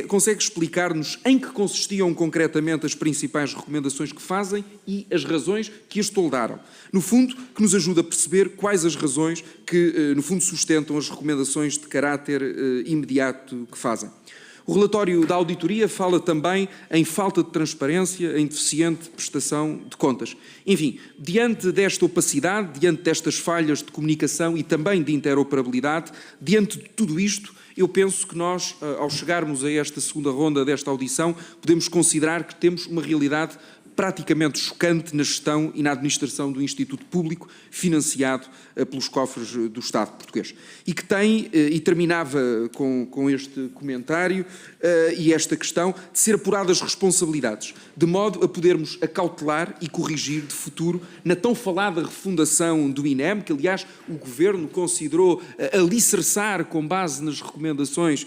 Consegue explicar-nos em que consistiam concretamente as principais recomendações que fazem e as razões que as toldaram? No fundo, que nos ajuda a perceber quais as razões que, no fundo, sustentam as recomendações de caráter imediato que fazem. O relatório da auditoria fala também em falta de transparência, em deficiente prestação de contas. Enfim, diante desta opacidade, diante destas falhas de comunicação e também de interoperabilidade, diante de tudo isto, eu penso que nós, ao chegarmos a esta segunda ronda desta audição, podemos considerar que temos uma realidade praticamente chocante na gestão e na administração do Instituto Público, financiado pelos cofres do Estado português. E que tem, e terminava com este comentário e esta questão, de ser apuradas responsabilidades, de modo a podermos acautelar e corrigir de futuro na tão falada refundação do INEM, que aliás o Governo considerou alicerçar com base nas recomendações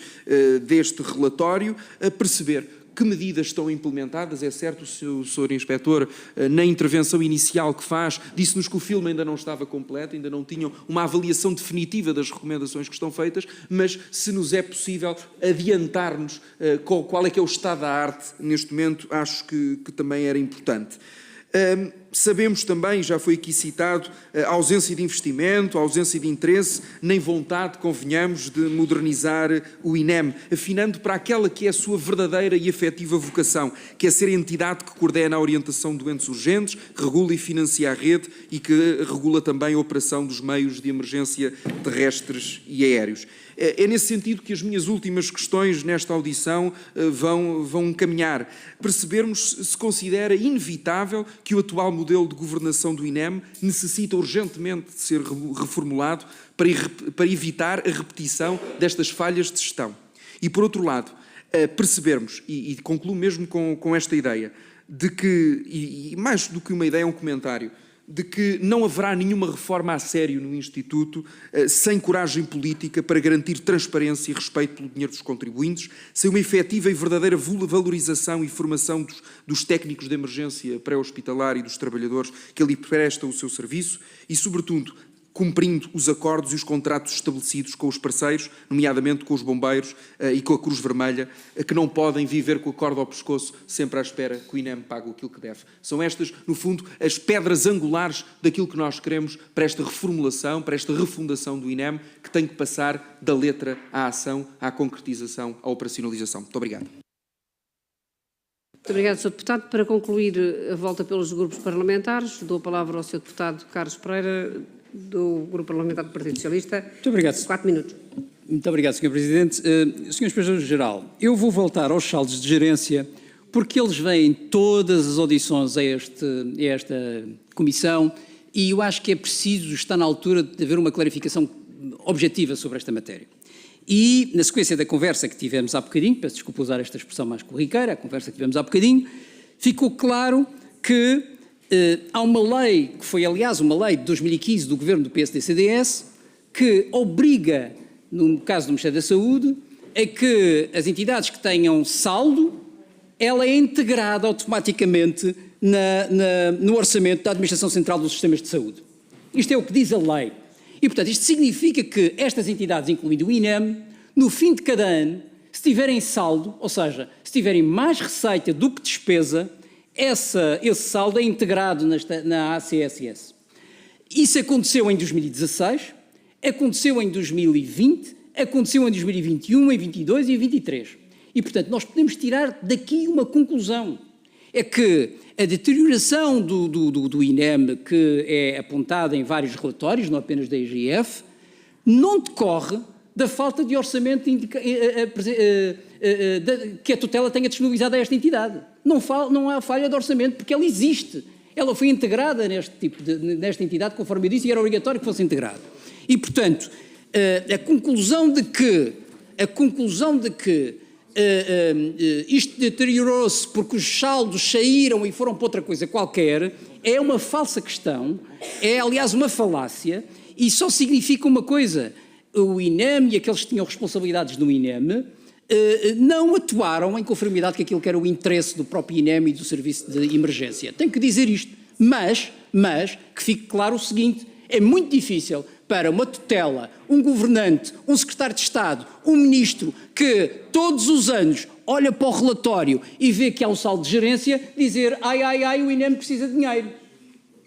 deste relatório, a perceber que medidas estão implementadas. É certo, o Sr. Inspetor, na intervenção inicial que faz, disse-nos que o filme ainda não estava completo, ainda não tinham uma avaliação definitiva das recomendações que estão feitas, mas se nos é possível adiantar-nos qual é que é o estado da arte neste momento, acho que também era importante. Sabemos também, já foi aqui citado, a ausência de investimento, a ausência de interesse, nem vontade, convenhamos, de modernizar o INEM, afinando para aquela que é a sua verdadeira e efetiva vocação, que é ser a entidade que coordena a orientação de doentes urgentes, que regula e financia a rede e que regula também a operação dos meios de emergência terrestres e aéreos. É nesse sentido que as minhas últimas questões nesta audição vão caminhar. Percebermos se considera inevitável que o atual modelo de governação do INEM necessita urgentemente de ser reformulado para evitar a repetição destas falhas de gestão. E, por outro lado, percebermos, e concluo mesmo com esta ideia, de que, e mais do que uma ideia, é um comentário, de que não haverá nenhuma reforma a sério no Instituto sem coragem política para garantir transparência e respeito pelo dinheiro dos contribuintes, sem uma efetiva e verdadeira valorização e formação dos técnicos de emergência pré-hospitalar e dos trabalhadores que ali prestam o seu serviço e, sobretudo, cumprindo os acordos e os contratos estabelecidos com os parceiros, nomeadamente com os bombeiros e com a Cruz Vermelha, que não podem viver com a corda ao pescoço, sempre à espera que o INEM pague aquilo que deve. São estas, no fundo, as pedras angulares daquilo que nós queremos para esta reformulação, para esta refundação do INEM, que tem que passar da letra à ação, à concretização, à operacionalização. Muito obrigado. Muito obrigado, Sr. Deputado. Para concluir a volta pelos grupos parlamentares, dou a palavra ao Sr. Deputado Carlos Pereira, do Grupo Parlamentar do Partido Socialista. Muito obrigado. 4 minutos. Muito obrigado, Sr. Presidente. Sr. Inspetor-Geral, eu vou voltar aos saldos de gerência porque eles vêm todas as audições a esta comissão e eu acho que é preciso, está na altura de haver uma clarificação objetiva sobre esta matéria. E, na sequência da conversa que tivemos há bocadinho, peço desculpa usar esta expressão mais corriqueira, a conversa que tivemos há bocadinho, ficou claro que há uma lei, que foi aliás uma lei de 2015 do Governo do PSD-CDS, que obriga, no caso do Ministério da Saúde, a que as entidades que tenham saldo, ela é integrada automaticamente no orçamento da Administração Central dos Sistemas de Saúde. Isto é o que diz a lei. E, portanto, isto significa que estas entidades, incluindo o INEM, no fim de cada ano, se tiverem saldo, ou seja, se tiverem mais receita do que despesa, esse saldo é integrado na ACSS. Isso aconteceu em 2016, aconteceu em 2020, aconteceu em 2021, em 2022 e em 2023. E, portanto, nós podemos tirar daqui uma conclusão. É que a deterioração do INEM, que é apontada em vários relatórios, não apenas da IGF, não decorre da falta de orçamento que a tutela tenha disponibilizado a esta entidade. Não há falha de orçamento, porque ela existe. Ela foi integrada nesta entidade, conforme eu disse, e era obrigatório que fosse integrada. E, portanto, a conclusão de que isto deteriorou-se porque os saldos saíram e foram para outra coisa qualquer, é uma falsa questão, é, aliás, uma falácia, e só significa uma coisa: o INEM e aqueles que tinham responsabilidades no INEM não atuaram em conformidade com aquilo que era o interesse do próprio INEM e do Serviço de Emergência. Tenho que dizer isto, mas que fique claro o seguinte: é muito difícil para uma tutela, um governante, um secretário de Estado, um ministro, que todos os anos olha para o relatório e vê que há um saldo de gerência, dizer ai, o INEM precisa de dinheiro.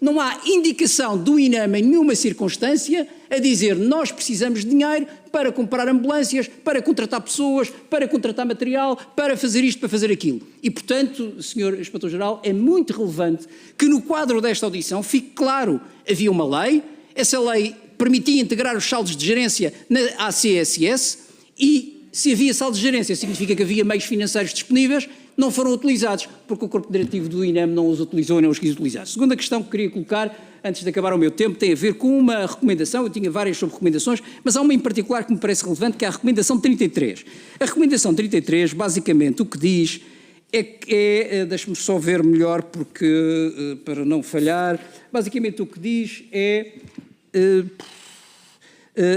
Não há indicação do INEM em nenhuma circunstância a dizer nós precisamos de dinheiro para comprar ambulâncias, para contratar pessoas, para contratar material, para fazer isto, para fazer aquilo. E, portanto, Sr. Inspetor-Geral, é muito relevante que no quadro desta audição fique claro: havia uma lei, essa lei permitia integrar os saldos de gerência na ACSS e, se havia saldos de gerência, significa que havia meios financeiros disponíveis, não foram utilizados, porque o corpo diretivo do INEM não os utilizou e não os quis utilizar. A segunda questão que queria colocar, antes de acabar o meu tempo, tem a ver com uma recomendação. Eu tinha várias sobre recomendações, mas há uma em particular que me parece relevante, que é a recomendação 33. A recomendação 33, basicamente, o que diz deixe-me só ver melhor, porque, para não falhar, basicamente o que diz é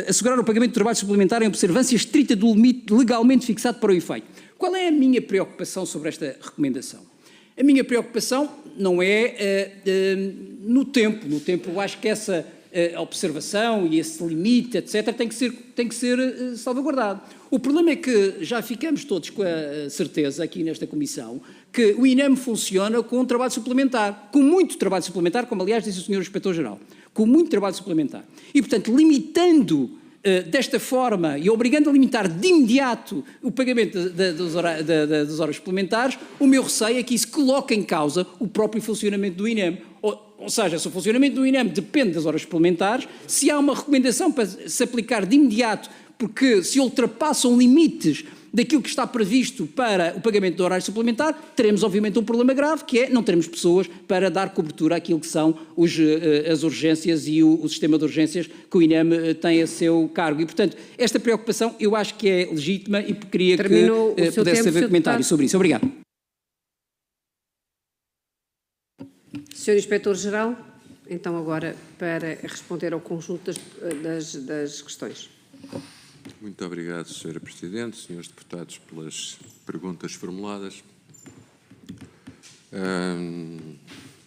assegurar o pagamento de trabalho suplementar em observância estrita do limite legalmente fixado para o efeito. Qual é a minha preocupação sobre esta recomendação? A minha preocupação não é no tempo. No tempo, eu acho que essa observação e esse limite, etc., tem que ser salvaguardado. O problema é que já ficamos todos com a certeza, aqui nesta Comissão, que o INEM funciona com um trabalho suplementar, com muito trabalho suplementar, como aliás disse o Sr. Inspetor-Geral, com muito trabalho suplementar. E, portanto, limitando desta forma e obrigando a limitar de imediato o pagamento das horas suplementares, o meu receio é que isso coloque em causa o próprio funcionamento do INEM. Ou seja, se o funcionamento do INEM depende das horas suplementares, se há uma recomendação para se aplicar de imediato, porque se ultrapassam limites daquilo que está previsto para o pagamento de horário suplementar, teremos obviamente um problema grave, que é não teremos pessoas para dar cobertura àquilo que são as urgências e o sistema de urgências que o INEM tem a seu cargo. E, portanto, esta preocupação eu acho que é legítima e queria que pudesse haver comentário sobre isso. Obrigado. Sr. Inspetor-Geral, então agora para responder ao conjunto das questões. Muito obrigado, Sra. Presidente, senhores deputados, pelas perguntas formuladas.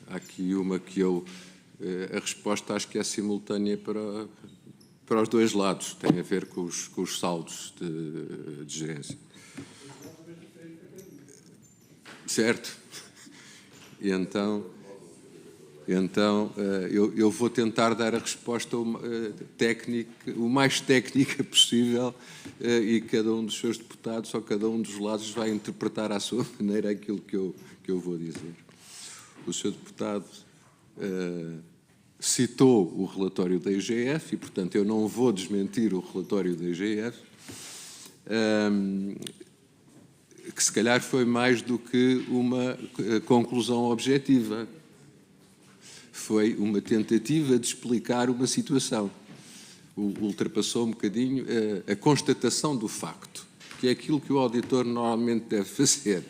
Há aqui uma que a resposta acho que é simultânea para os dois lados, tem a ver com os saldos de gerência. Certo? E então eu vou tentar dar a resposta o mais técnica possível e cada um dos seus deputados ou cada um dos lados vai interpretar à sua maneira aquilo que eu vou dizer. O Sr. Deputado citou o relatório da IGF e, portanto, eu não vou desmentir o relatório da IGF, que se calhar foi mais do que uma conclusão objetiva. Foi uma tentativa de explicar uma situação. Ultrapassou um bocadinho a constatação do facto, que é aquilo que o auditor normalmente deve fazer.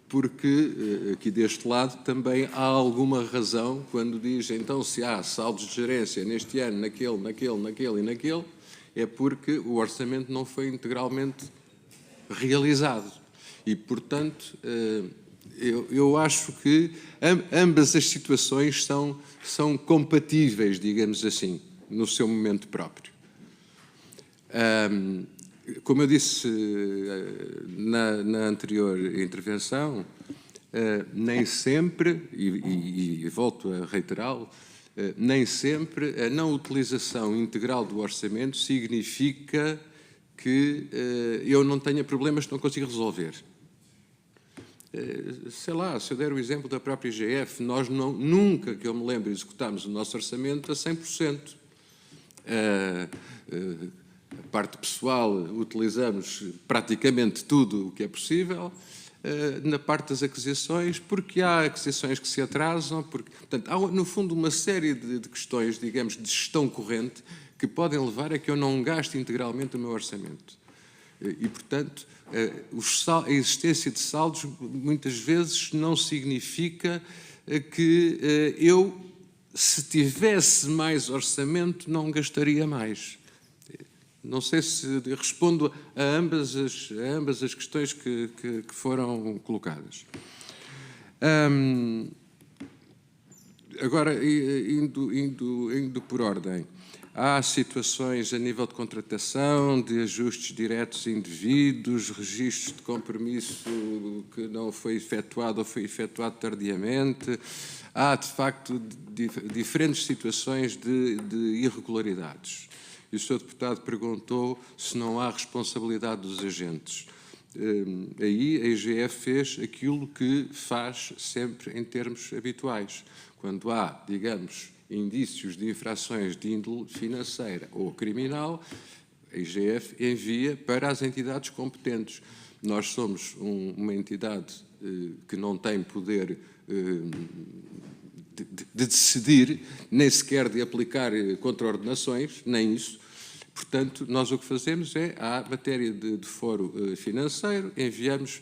Porque aqui deste lado também há alguma razão quando diz, então, se há saldos de gerência neste ano, naquele e naquele, é porque o orçamento não foi integralmente realizado. E, portanto, eu acho que ambas as situações são compatíveis, digamos assim, no seu momento próprio. Como eu disse na anterior intervenção, nem sempre, e volto a reiterá-lo, nem sempre a não utilização integral do orçamento significa que eu não tenha problemas que não consigo resolver. Sei lá, se eu der o exemplo da própria IGF, nós nunca, que eu me lembro, executámos o nosso orçamento a 100%. A parte pessoal, utilizamos praticamente tudo o que é possível. Na parte das aquisições, porque há aquisições que se atrasam, portanto, há, no fundo, uma série de questões, digamos, de gestão corrente, que podem levar a que eu não gaste integralmente o meu orçamento. E, portanto, a existência de saldos muitas vezes não significa que eu, se tivesse mais orçamento, não gastaria mais. Não sei se respondo a ambas as questões que foram colocadas. Agora, indo por ordem. Há situações a nível de contratação, de ajustes diretos e indevidos, registros de compromisso que não foi efetuado ou foi efetuado tardiamente. Há, de facto, diferentes situações de irregularidades. E o Sr. Deputado perguntou se não há responsabilidade dos agentes. Aí a IGF fez aquilo que faz sempre em termos habituais. Quando há, digamos, indícios de infrações de índole financeira ou criminal, a IGF envia para as entidades competentes. Nós somos uma entidade que não tem poder de decidir, nem sequer de aplicar contraordenações, nem isso. Portanto, nós o que fazemos é, à matéria de foro financeiro, enviamos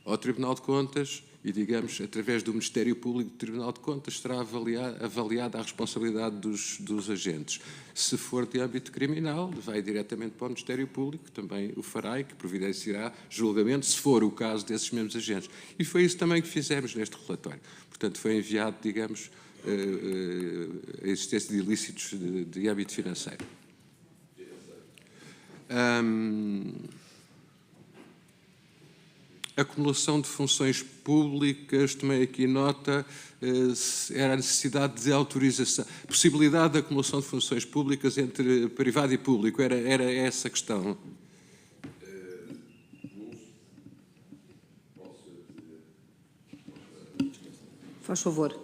ao Tribunal de Contas e, digamos, através do Ministério Público do Tribunal de Contas, será avaliada a responsabilidade dos agentes. Se for de âmbito criminal, vai diretamente para o Ministério Público, também o fará e que providenciará julgamento, se for o caso desses mesmos agentes. E foi isso também que fizemos neste relatório. Portanto, foi enviado, digamos, a existência de ilícitos de âmbito financeiro. Acumulação de funções públicas, tomei aqui nota, era a necessidade de autorização, possibilidade de acumulação de funções públicas entre privado e público, era essa a questão. Faz favor.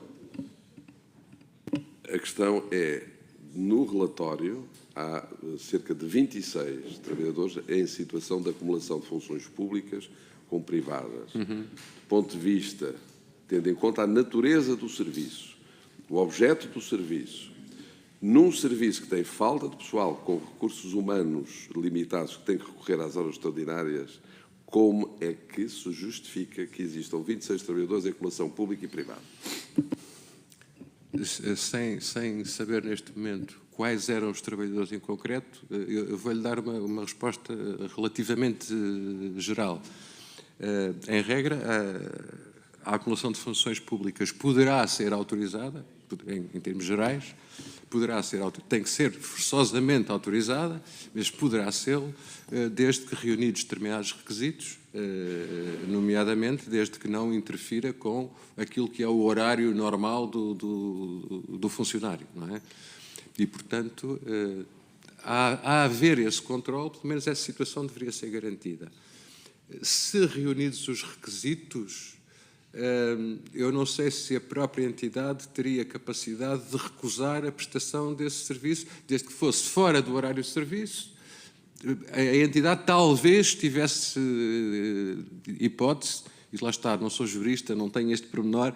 A questão é, no relatório, há cerca de 26 trabalhadores em situação de acumulação de funções públicas com privadas. Do ponto de vista, tendo em conta a natureza do serviço, o objeto do serviço, num serviço que tem falta de pessoal com recursos humanos limitados, que tem que recorrer às horas extraordinárias, como é que se justifica que existam 26 trabalhadores em acumulação pública e privada? Sem saber neste momento quais eram os trabalhadores em concreto, eu vou-lhe dar uma resposta relativamente geral. Em regra, a acumulação de funções públicas poderá ser autorizada, em termos gerais, tem que ser forçosamente autorizada, mas poderá ser, desde que reunidos determinados requisitos, nomeadamente desde que não interfira com aquilo que é o horário normal do funcionário, não é? E, portanto, a haver esse controle, pelo menos essa situação deveria ser garantida. Se reunidos os requisitos, eu não sei se a própria entidade teria capacidade de recusar a prestação desse serviço, desde que fosse fora do horário de serviço. A entidade talvez tivesse hipótese, e lá está, não sou jurista, não tenho este pormenor,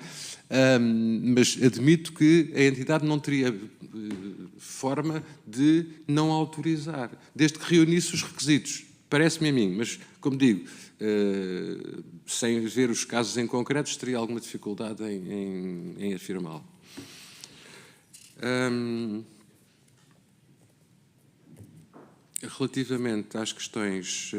mas admito que a entidade não teria forma de não autorizar, desde que reunisse os requisitos. Parece-me a mim, mas, como digo, sem ver os casos em concreto, teria alguma dificuldade em afirmá-lo. Relativamente às questões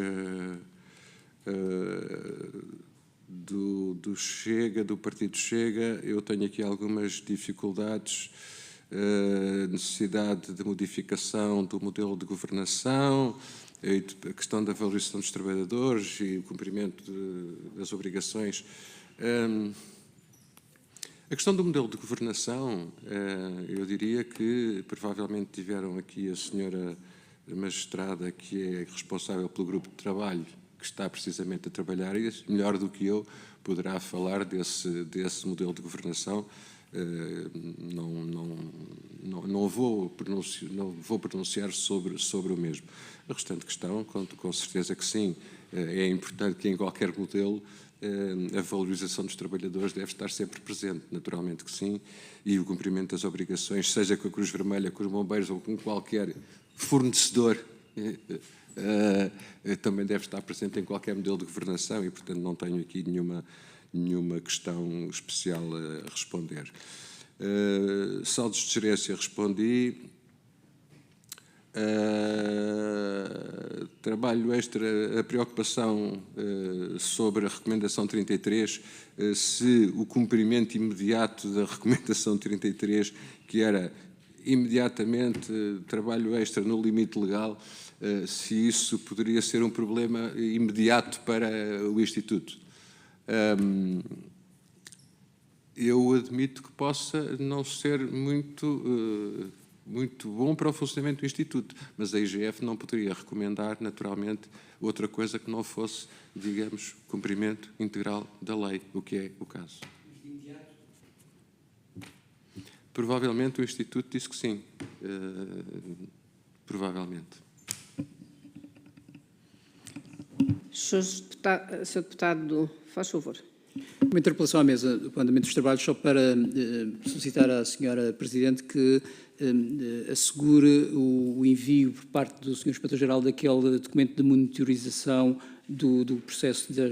do Chega, do Partido Chega, eu tenho aqui algumas dificuldades, necessidade de modificação do modelo de governação, a questão da valorização dos trabalhadores e o cumprimento das obrigações. A questão do modelo de governação, eu diria que provavelmente tiveram aqui a senhora magistrada, que é responsável pelo grupo de trabalho, que está precisamente a trabalhar isso, melhor do que eu, poderá falar desse modelo de governação. Não vou pronunciar sobre o mesmo. A restante questão, com certeza que sim, é importante que em qualquer modelo a valorização dos trabalhadores deve estar sempre presente, naturalmente que sim, e o cumprimento das obrigações, seja com a Cruz Vermelha, com os bombeiros ou com qualquer fornecedor, também deve estar presente em qualquer modelo de governação e, portanto, não tenho aqui nenhuma questão especial a responder. Saldos de gerência respondi. Trabalho extra, a preocupação sobre a recomendação 33, se o cumprimento imediato da recomendação 33, que era imediatamente trabalho extra no limite legal, se isso poderia ser um problema imediato para o Instituto. Eu admito que possa não ser muito bom para o funcionamento do Instituto, mas a IGF não poderia recomendar, naturalmente, outra coisa que não fosse, digamos, cumprimento integral da lei, o que é o caso. Provavelmente o Instituto disse que sim. Provavelmente. Senhor Deputado, faz favor. Uma interpelação à mesa do andamento dos trabalhos, só para solicitar à Sra. Presidente que assegure o envio por parte do Sr. Inspetor-Geral daquele documento de monitorização do processo da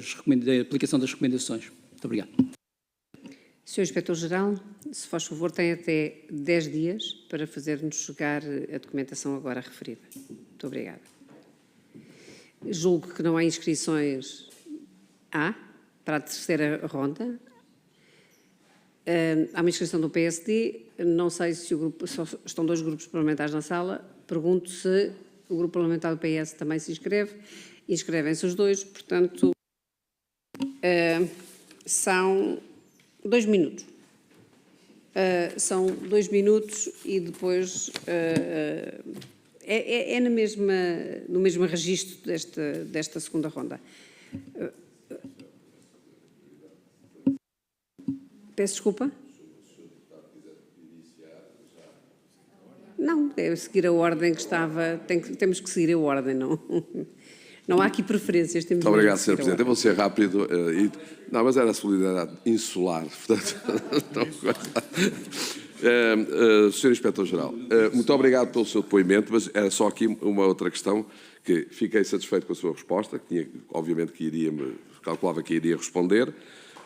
aplicação das recomendações. Muito obrigado. Sr. Inspetor-Geral, se faz favor, tem até 10 dias para fazer-nos chegar a documentação agora referida. Muito obrigada. Julgo que não há inscrições para a terceira ronda. Há uma inscrição do PSD, não sei se o grupo, só estão 2 grupos parlamentares na sala, pergunto se o grupo parlamentar do PS também se inscreve. Inscrevem-se os 2, portanto, são 2 minutos. São 2 minutos e depois é no mesmo registro desta segunda ronda. Peço desculpa? Não, é seguir a ordem que estava. Temos que seguir a ordem, não. Não há aqui preferências. Muito obrigado, Sr. Presidente. Eu vou ser rápido. Não, mas era a solidariedade insular. Portanto, Sr. Inspetor-Geral, muito obrigado pelo seu depoimento, mas era só aqui uma outra questão que fiquei satisfeito com a sua resposta, que obviamente calculava que iria responder,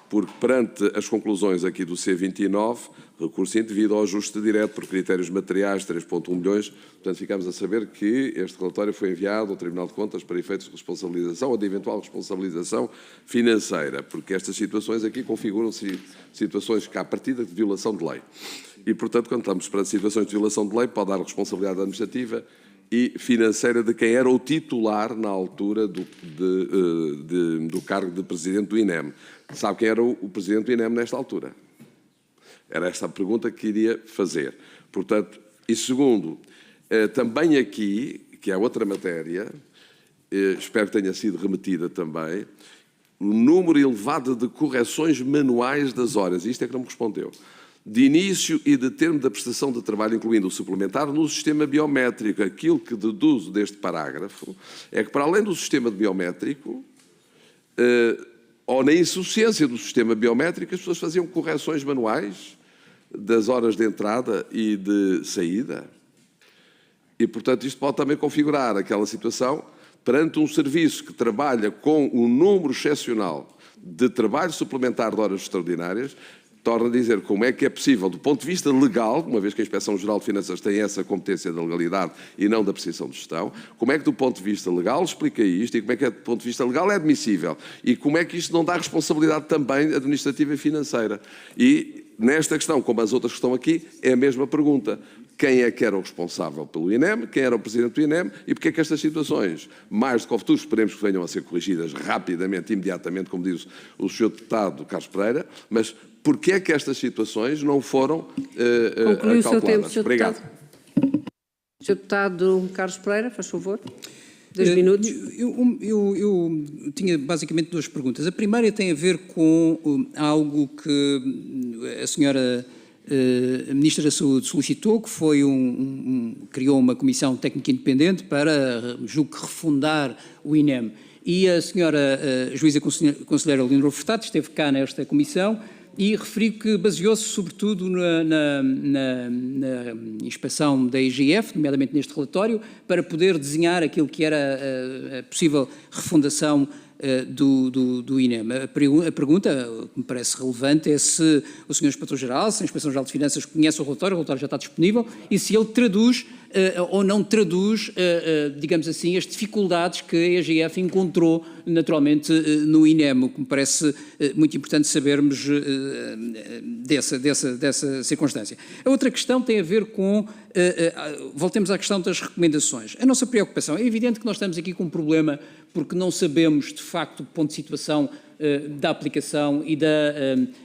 porque perante as conclusões aqui do C29, recurso indevido ao ajuste direto por critérios materiais, 3,1 milhões, portanto ficamos a saber que este relatório foi enviado ao Tribunal de Contas para efeitos de responsabilização ou de eventual responsabilização financeira, porque estas situações aqui configuram-se situações que, à partida, de violação de lei. E, portanto, quando estamos perante situações de violação de lei, pode dar responsabilidade administrativa e financeira de quem era o titular na altura do cargo de Presidente do INEM. Sabe quem era o Presidente do INEM nesta altura? Era esta a pergunta que queria fazer. Portanto, e segundo, também aqui, que é outra matéria, espero que tenha sido remetida também, o número elevado de correções manuais das horas, isto é que não me respondeu, de início e de termo da prestação de trabalho, incluindo o suplementar, no sistema biométrico. Aquilo que deduzo deste parágrafo é que, para além do sistema biométrico, ou na insuficiência do sistema biométrico, as pessoas faziam correções manuais das horas de entrada e de saída. E, portanto, isto pode também configurar aquela situação perante um serviço que trabalha com um número excepcional de trabalho suplementar de horas extraordinárias. Torna a dizer como é que é possível, do ponto de vista legal, uma vez que a Inspeção-Geral de Finanças tem essa competência da legalidade e não da apreciação de gestão, como é que do ponto de vista legal explica isto e como é que do ponto de vista legal é admissível e como é que isto não dá responsabilidade também administrativa e financeira. E nesta questão, como as outras que estão aqui, é a mesma pergunta. Quem é que era o responsável pelo INEM, quem era o Presidente do INEM e porque é que estas situações, mais do que ao futuro, esperemos que venham a ser corrigidas rapidamente, imediatamente, como diz o Sr. Deputado Carlos Pereira, mas porque é que estas situações não foram Concluiu o seu tempo, calculadas? Sr. Obrigado. Deputado. Sr. Deputado Carlos Pereira, faz favor. 2 minutos. Eu tinha basicamente 2 perguntas. A primeira tem a ver com algo que a senhora a Ministra da Saúde solicitou, que foi criou uma comissão técnica independente para, julgo que, refundar o INEM. E a senhora juíza conselheira Leonor Furtado esteve cá nesta comissão e referiu que baseou-se sobretudo na inspeção da IGF, nomeadamente neste relatório, para poder desenhar aquilo que era a possível refundação do INEM. A pergunta que me parece relevante é se o Sr. Inspetor-Geral, se a Inspeção-Geral de Finanças conhece o relatório já está disponível, e se ele traduz ou não traduz, digamos assim, as dificuldades que a IGF encontrou naturalmente no INEM, o que me parece muito importante sabermos dessa circunstância. A outra questão tem a ver com, voltemos à questão das recomendações. A nossa preocupação, é evidente que nós estamos aqui com um problema porque não sabemos, de facto, o ponto de situação da aplicação e da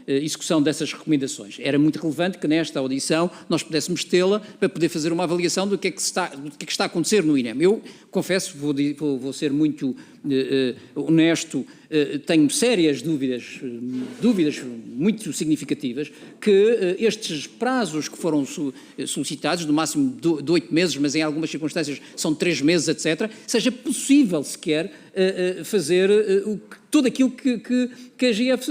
execução dessas recomendações. Era muito relevante que nesta audição nós pudéssemos tê-la para poder fazer uma avaliação do que é que está a acontecer no INEM. Eu confesso, vou ser muito honesto, tenho sérias dúvidas muito significativas que estes prazos que foram solicitados, no máximo de 8 meses, mas em algumas circunstâncias são 3 meses, etc., seja possível sequer fazer tudo aquilo que a IGF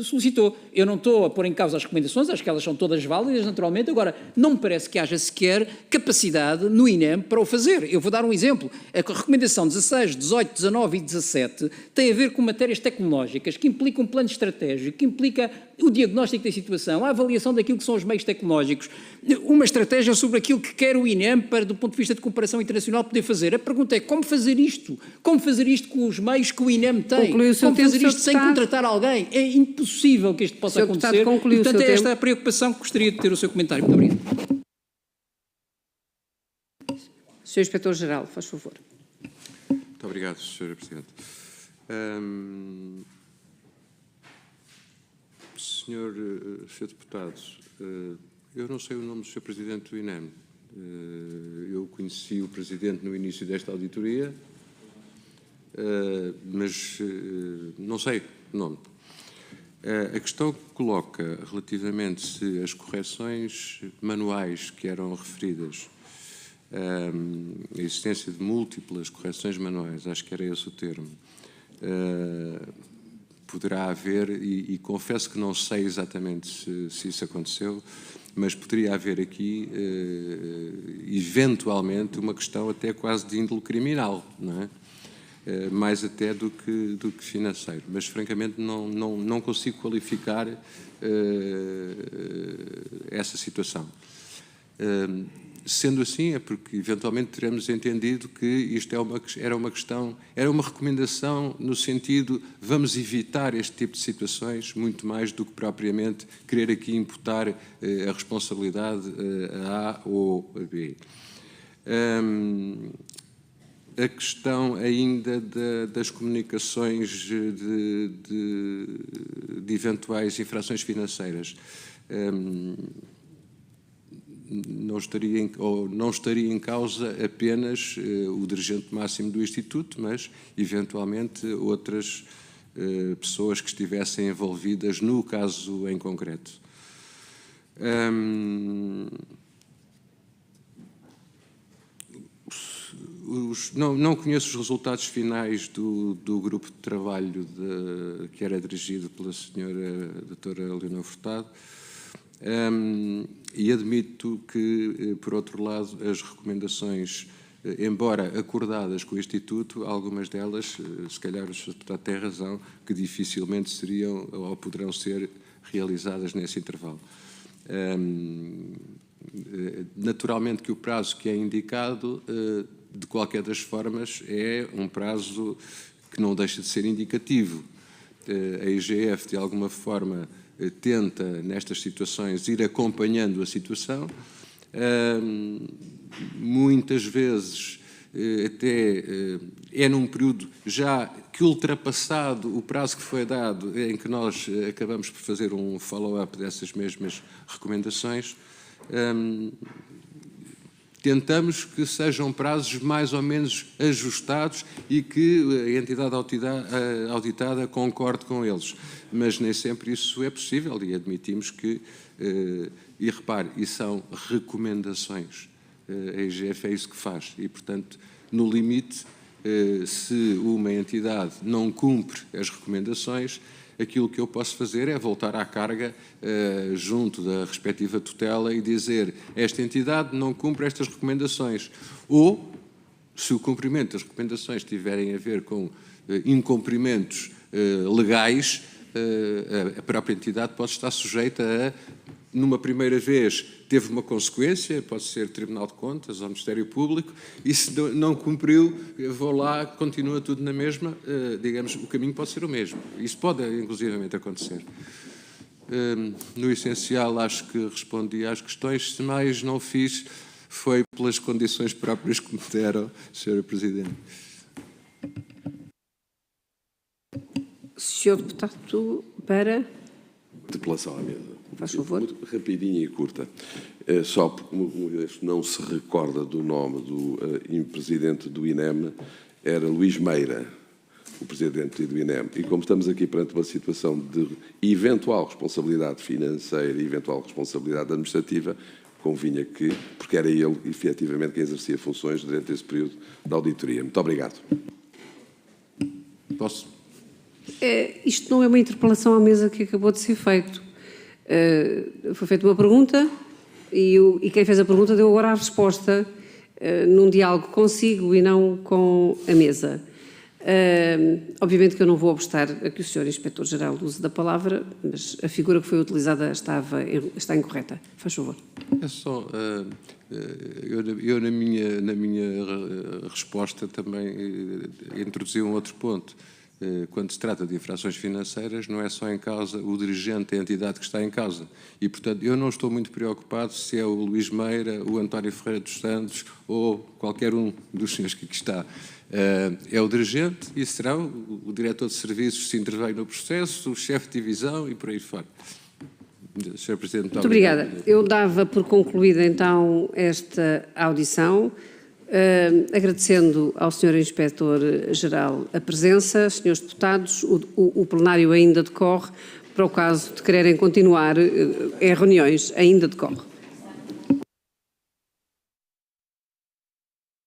solicitou. Eu não estou a pôr em causa as recomendações, acho que elas são todas válidas, naturalmente. Agora, não me parece que haja sequer capacidade no INEM para o fazer. Eu vou dar um exemplo. A recomendação 16, 18, 19 19 e 17 têm a ver com matérias tecnológicas, que implicam um plano estratégico, que implica o diagnóstico da situação, a avaliação daquilo que são os meios tecnológicos, uma estratégia sobre aquilo que quer o INEM para, do ponto de vista de cooperação internacional, poder fazer. A pergunta é como fazer isto? Como fazer isto com os meios que o INEM tem? Concluiu o seu Como tempo, fazer isto Sr. sem Deputado. contratar alguém? É impossível que isto possa Sr. Deputado, acontecer. concluiu o Portanto, seu é esta tempo. a preocupação que gostaria de ter o seu comentário. Muito obrigado. Sr. Inspetor-Geral, faz favor. Muito obrigado, Sra. Presidente. Sr. Deputado, eu não sei o nome do Sr. Presidente do INEM. Eu conheci o Presidente no início desta auditoria, mas não sei o nome. A questão que coloca relativamente se as correções manuais que eram referidas, a existência de múltiplas correções manuais, acho que era esse o termo, poderá haver, e confesso que não sei exatamente se isso aconteceu, mas poderia haver aqui, eventualmente, uma questão até quase de índole criminal, não é? Mais até do que financeiro. Mas, francamente, não consigo qualificar essa situação. Sendo assim, é porque eventualmente teremos entendido que isto era uma recomendação no sentido vamos evitar este tipo de situações, muito mais do que propriamente querer aqui imputar a responsabilidade a A ou a B. A questão ainda das comunicações de eventuais infrações financeiras. Não estaria em causa apenas o dirigente máximo do Instituto, mas, eventualmente, outras pessoas que estivessem envolvidas no caso em concreto. Não conheço os resultados finais do grupo de trabalho que era dirigido pela senhora doutora Leonor Furtado. E admito que, por outro lado, as recomendações, embora acordadas com o Instituto, algumas delas, se calhar o Sr. Deputado tem razão, que dificilmente seriam ou poderão ser realizadas nesse intervalo. Naturalmente que o prazo que é indicado, de qualquer das formas, é um prazo que não deixa de ser indicativo. A IGF, de alguma forma, tenta, nestas situações, ir acompanhando a situação. Muitas vezes, até é num período já que ultrapassado o prazo que foi dado, em que nós acabamos por fazer um follow-up dessas mesmas recomendações. Tentamos que sejam prazos mais ou menos ajustados e que a entidade auditada concorde com eles. Mas nem sempre isso é possível e admitimos que, e repare, e são recomendações. A IGF é isso que faz e, portanto, no limite, se uma entidade não cumpre as recomendações, aquilo que eu posso fazer é voltar à carga junto da respectiva tutela e dizer esta entidade não cumpre estas recomendações. Ou, se o cumprimento das recomendações tiverem a ver com incumprimentos legais, a própria entidade pode estar sujeita a, numa primeira vez, teve uma consequência, pode ser Tribunal de Contas ou Ministério Público, e se não cumpriu, vou lá, continua tudo na mesma, digamos, o caminho pode ser o mesmo. Isso pode, inclusivamente, acontecer. No essencial, acho que respondi às questões, se mais não fiz, foi pelas condições próprias que me deram, Sra. Presidente. Sr. Deputado, para... Interpelação à mesa. Faz favor. Muito rapidinha e curta. Só porque não se recorda do nome do presidente do INEM, era Luís Meira, o presidente do INEM. E como estamos aqui perante uma situação de eventual responsabilidade financeira e eventual responsabilidade administrativa, convinha que, porque era ele, efetivamente, quem exercia funções durante esse período da auditoria. Muito obrigado. Posso? Isto não é uma interpelação à mesa que acabou de ser feito. Foi feita uma pergunta e quem fez a pergunta deu agora a resposta num diálogo consigo e não com a mesa. Obviamente que eu não vou obstar a que o Sr. Inspetor-Geral use da palavra, mas a figura que foi utilizada está incorreta. Faz favor. É só, eu na minha resposta também introduzi um outro ponto. Quando se trata de infrações financeiras, não é só em causa o dirigente, a entidade que está em causa. E, portanto, eu não estou muito preocupado se é o Luís Meira, o António Ferreira dos Santos ou qualquer um dos senhores que aqui está. É o dirigente e será o diretor de serviços se intervém no processo, o chefe de divisão e por aí fora. Sr. Presidente, muito obrigada. Eu dava por concluída, então, esta audição. Agradecendo ao Sr. Inspetor-Geral a presença, Srs. Deputados, o plenário ainda decorre, para o caso de quererem continuar em reuniões, ainda decorre.